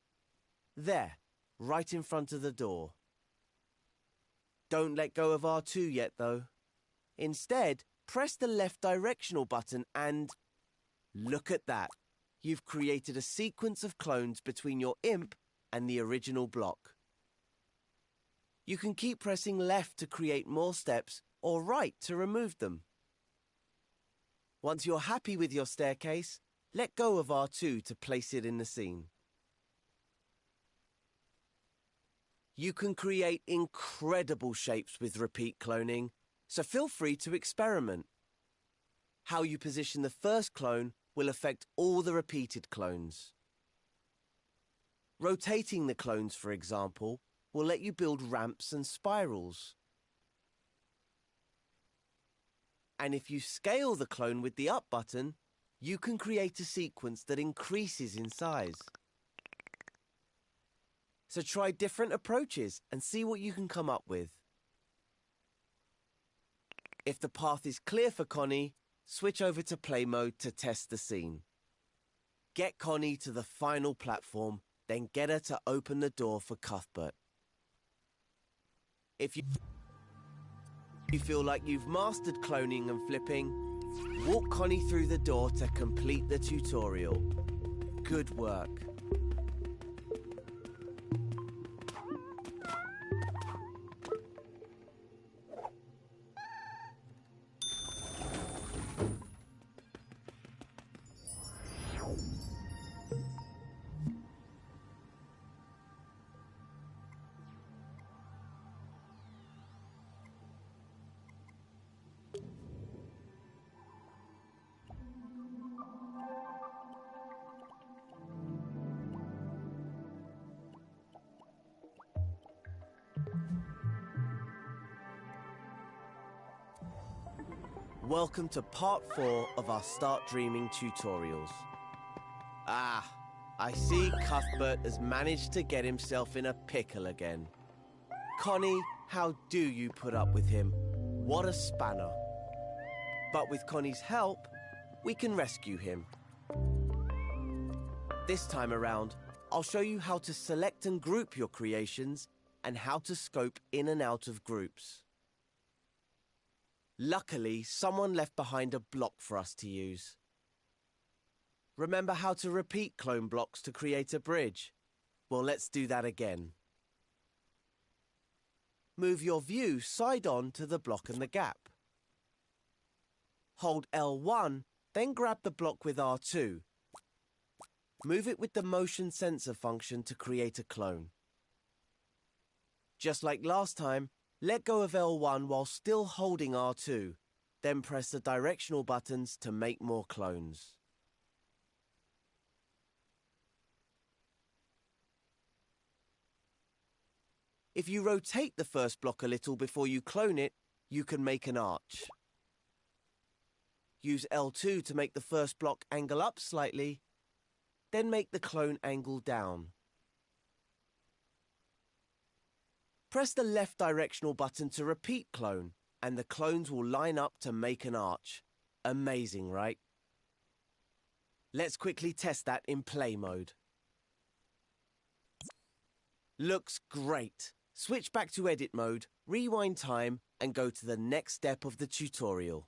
There, right in front of the door. Don't let go of R2 yet though. Instead, press the left directional button and... look at that. You've created a sequence of clones between your imp and the original block. You can keep pressing left to create more steps or right to remove them. Once you're happy with your staircase, let go of R2 to place it in the scene. You can create incredible shapes with repeat cloning, so feel free to experiment. How you position the first clone will affect all the repeated clones. Rotating the clones, for example, will let you build ramps and spirals. And if you scale the clone with the up button, you can create a sequence that increases in size. So try different approaches and see what you can come up with. If the path is clear for Connie, switch over to play mode to test the scene. Get Connie to the final platform, then get her to open the door for Cuthbert. If you feel like you've mastered cloning and flipping, walk Connie through the door to complete the tutorial. Good work. Welcome to part 4 of our Start Dreaming tutorials. Ah, I see Cuthbert has managed to get himself in a pickle again. Connie, how do you put up with him? What a spanner. But with Connie's help, we can rescue him. This time around, I'll show you how to select and group your creations and how to scope in and out of groups. Luckily, someone left behind a block for us to use. Remember how to repeat clone blocks to create a bridge? Well, let's do that again. Move your view side on to the block and the gap. Hold L1, then grab the block with R2. Move it with the motion sensor function to create a clone. Just like last time, let go of L1 while still holding R2, then press the directional buttons to make more clones. If you rotate the first block a little before you clone it, you can make an arch. Use L2 to make the first block angle up slightly, then make the clone angle down. Press the left directional button to repeat clone, and the clones will line up to make an arch. Amazing, right? Let's quickly test that in play mode. Looks great. Switch back to edit mode, rewind time, and go to the next step of the tutorial.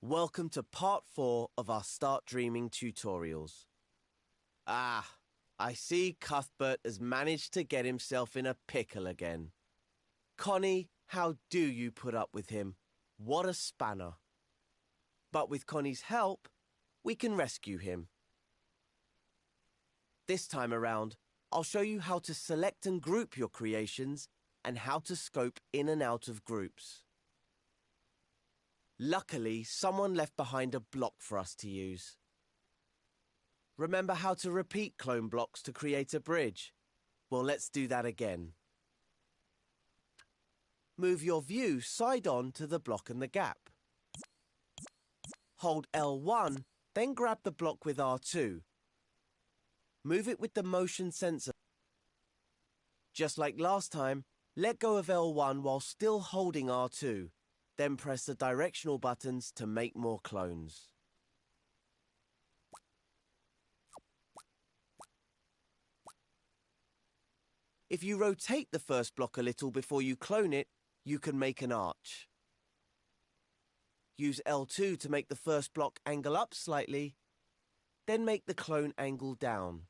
Welcome to part 4 of our Start Dreaming tutorials. Ah, I see Cuthbert has managed to get himself in a pickle again. Connie, how do you put up with him? What a spanner. But with Connie's help, we can rescue him. This time around, I'll show you how to select and group your creations and how to scope in and out of groups. Luckily, someone left behind a block for us to use. Remember how to repeat clone blocks to create a bridge? Well, let's do that again. Move your view side on to the block and the gap. Hold L1, then grab the block with R2. Move it with the motion sensor. Just like last time, let go of L1 while still holding R2. Then press the directional buttons to make more clones. If you rotate the first block a little before you clone it, you can make an arch. Use L2 to make the first block angle up slightly, then make the clone angle down.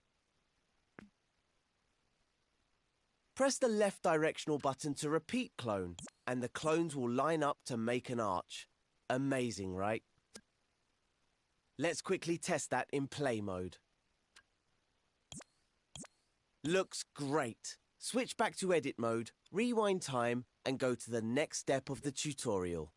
Press the left directional button to repeat clone, and the clones will line up to make an arch. Amazing, right? Let's quickly test that in play mode. Looks great. Switch back to edit mode, rewind time, and go to the next step of the tutorial.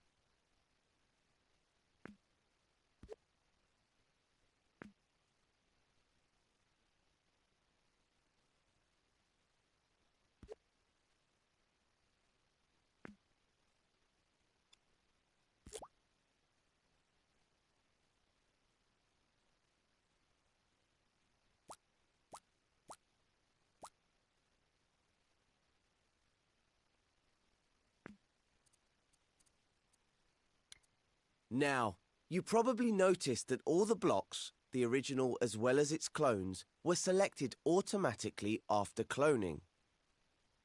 Now, you probably noticed that all the blocks, the original as well as its clones, were selected automatically after cloning.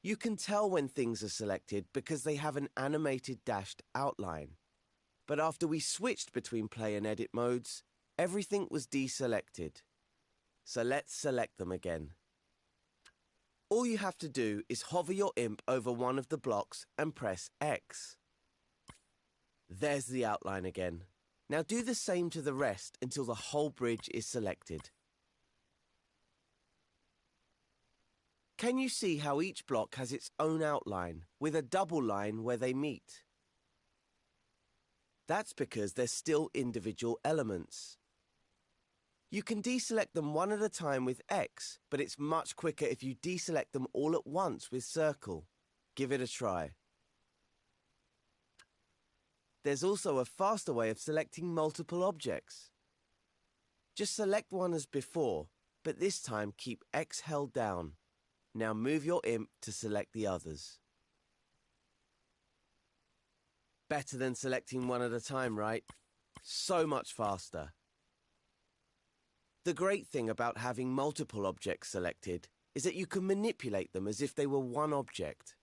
You can tell when things are selected because they have an animated dashed outline. But after we switched between play and edit modes, everything was deselected. So let's select them again. All you have to do is hover your imp over one of the blocks and press X. There's the outline again. Now do the same to the rest until the whole bridge is selected. Can you see how each block has its own outline, with a double line where they meet? That's because they're still individual elements. You can deselect them one at a time with X, but it's much quicker if you deselect them all at once with circle. Give it a try. There's also a faster way of selecting multiple objects. Just select one as before, but this time keep X held down. Now move your imp to select the others. Better than selecting one at a time, right? So much faster. The great thing about having multiple objects selected is that you can manipulate them as if they were one object.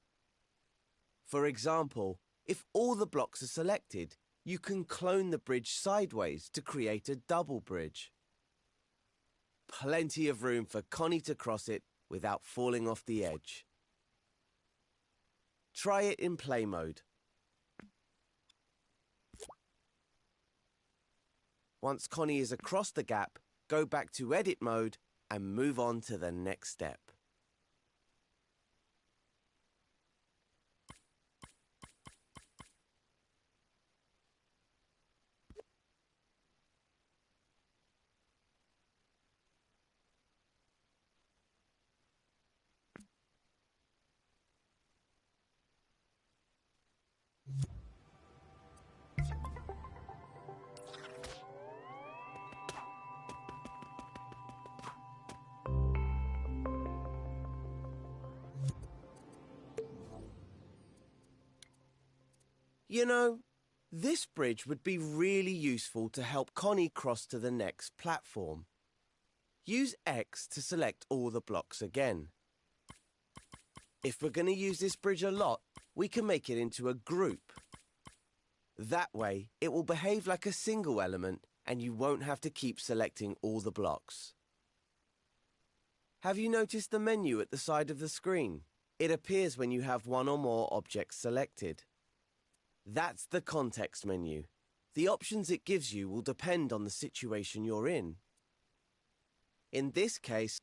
For example, if all the blocks are selected, you can clone the bridge sideways to create a double bridge. Plenty of room for Connie to cross it without falling off the edge. Try it in play mode. Once Connie is across the gap, go back to edit mode and move on to the next step. You know, this bridge would be really useful to help Connie cross to the next platform. Use X to select all the blocks again. If we're going to use this bridge a lot, we can make it into a group. That way, it will behave like a single element and you won't have to keep selecting all the blocks. Have you noticed the menu at the side of the screen? It appears when you have one or more objects selected. That's the context menu. The options it gives you will depend on the situation you're in. In this case,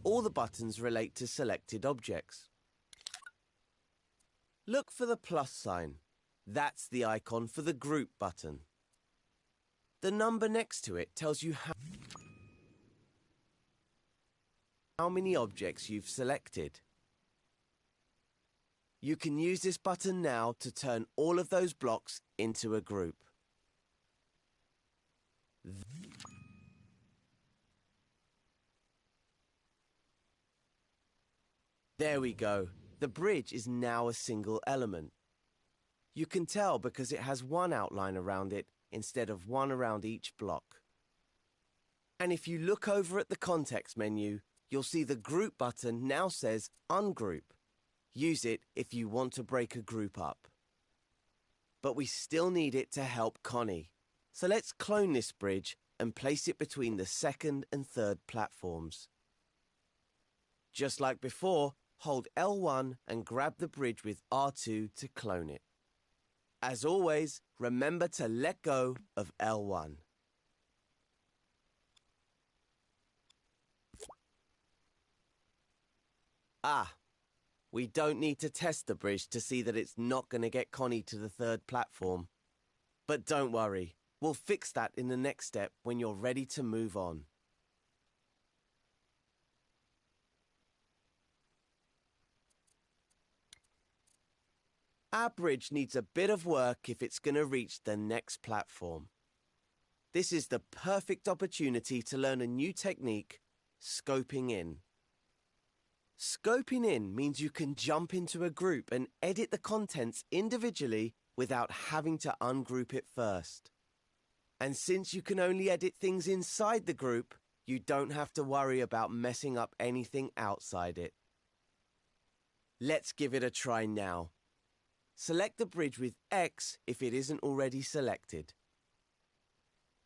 all the buttons relate to selected objects. Look for the plus sign. That's the icon for the group button. The number next to it tells you how many objects you've selected. You can use this button now to turn all of those blocks into a group. There we go. The bridge is now a single element. You can tell because it has one outline around it instead of one around each block. And if you look over at the context menu, you'll see the group button now says ungroup. Use it if you want to break a group up. But we still need it to help Connie. So let's clone this bridge and place it between the second and third platforms. Just like before, hold L1 and grab the bridge with R2 to clone it. As always, remember to let go of L1. We don't need to test the bridge to see that it's not going to get Connie to the third platform. But don't worry, we'll fix that in the next step when you're ready to move on. Our bridge needs a bit of work if it's going to reach the next platform. This is the perfect opportunity to learn a new technique, scoping in. Scoping in means you can jump into a group and edit the contents individually without having to ungroup it first. And since you can only edit things inside the group, you don't have to worry about messing up anything outside it. Let's give it a try now. Select the bridge with X if it isn't already selected.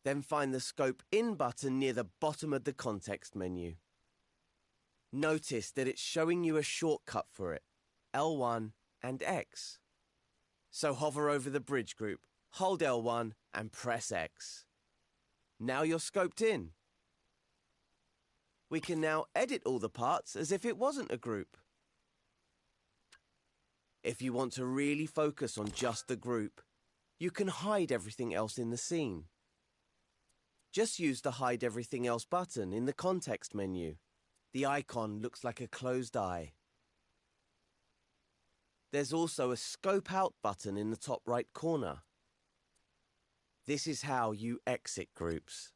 Then find the Scope In button near the bottom of the context menu. Notice that it's showing you a shortcut for it, L1 and X. So hover over the bridge group, hold L1 and press X. Now you're scoped in. We can now edit all the parts as if it wasn't a group. If you want to really focus on just the group, you can hide everything else in the scene. Just use the Hide Everything Else button in the context menu. The icon looks like a closed eye. There's also a Scope Out button in the top right corner. This is how you exit groups.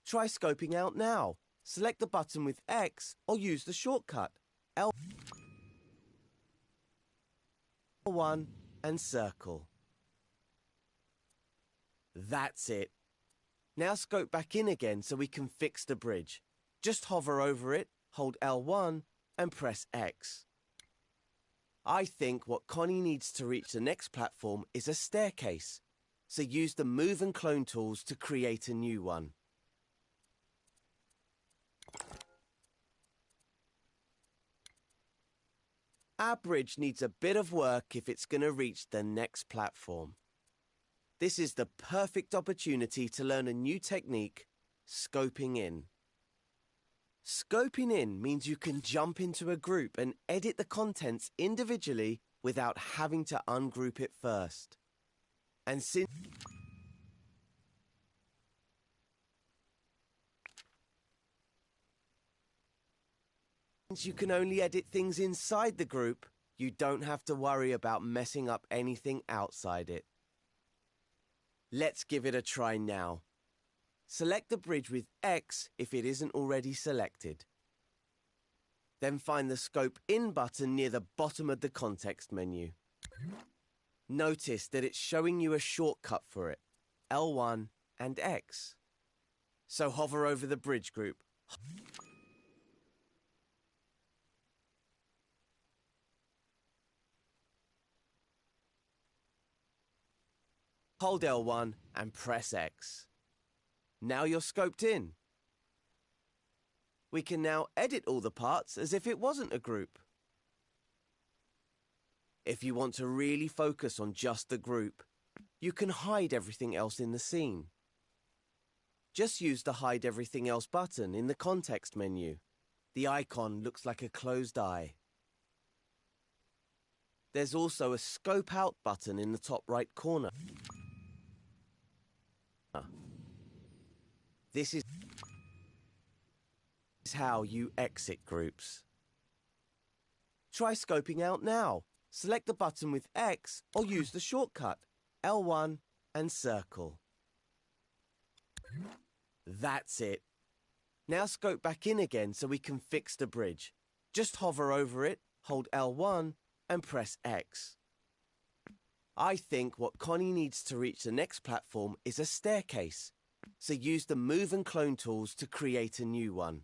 Try scoping out now. Select the button with X or use the shortcut L1 and circle. That's it. Now scope back in again so we can fix the bridge. Just hover over it, hold L1 and press X. I think what Connie needs to reach the next platform is a staircase, so use the Move and Clone tools to create a new one. Our bridge needs a bit of work if it's going to reach the next platform. This is the perfect opportunity to learn a new technique, scoping in. Scoping in means you can jump into a group and edit the contents individually without having to ungroup it first. And since you can only edit things inside the group, you don't have to worry about messing up anything outside it. Let's give it a try now. Select the bridge with X if it isn't already selected. Then find the Scope In button near the bottom of the context menu. Notice that it's showing you a shortcut for it, L1 and X. So hover over the bridge group. Hold L1 and press X. Now you're scoped in. We can now edit all the parts as if it wasn't a group. If you want to really focus on just the group, you can hide everything else in the scene. Just use the Hide Everything Else button in the context menu. The icon looks like a closed eye. There's also a Scope Out button in the top right corner. This is how you exit groups. Try scoping out now. Select the button with X or use the shortcut L1 and circle. That's it. Now scope back in again so we can fix the bridge. Just hover over it, hold L1 and press X. I think what Connie needs to reach the next platform is a staircase, so use the Move and Clone tools to create a new one.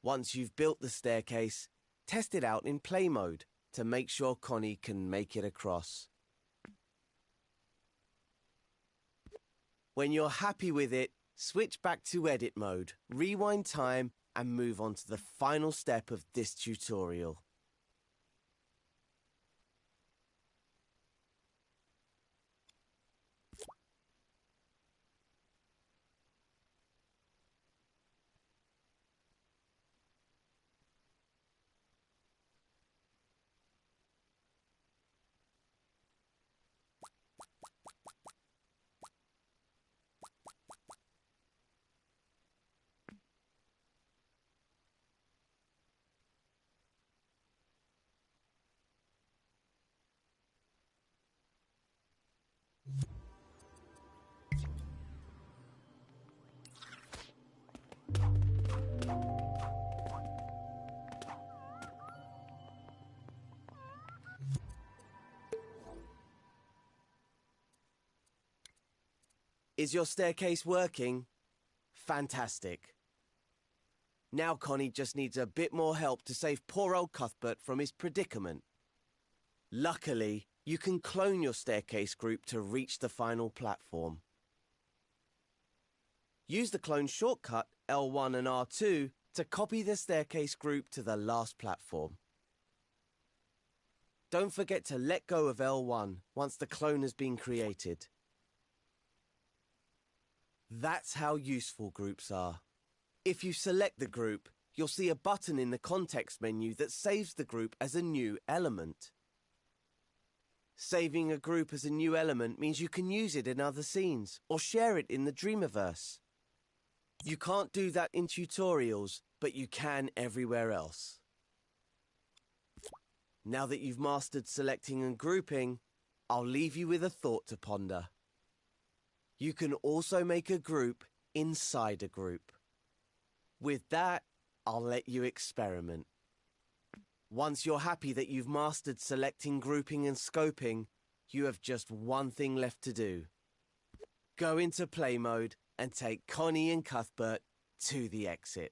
Once you've built the staircase, test it out in play mode to make sure Connie can make it across. When you're happy with it, switch back to edit mode, rewind time, and move on to the final step of this tutorial. Is your staircase working? Fantastic. Now Connie just needs a bit more help to save poor old Cuthbert from his predicament. Luckily, you can clone your staircase group to reach the final platform. Use the clone shortcut L1 and R2 to copy the staircase group to the last platform. Don't forget to let go of L1 once the clone has been created. That's how useful groups are. If you select the group, you'll see a button in the context menu that saves the group as a new element. Saving a group as a new element means you can use it in other scenes or share it in the Dreamiverse. You can't do that in tutorials, but you can everywhere else. Now that you've mastered selecting and grouping, I'll leave you with a thought to ponder. You can also make a group inside a group. With that, I'll let you experiment. Once you're happy that you've mastered selecting, grouping and scoping, you have just one thing left to do. Go into play mode and take Connie and Cuthbert to the exit.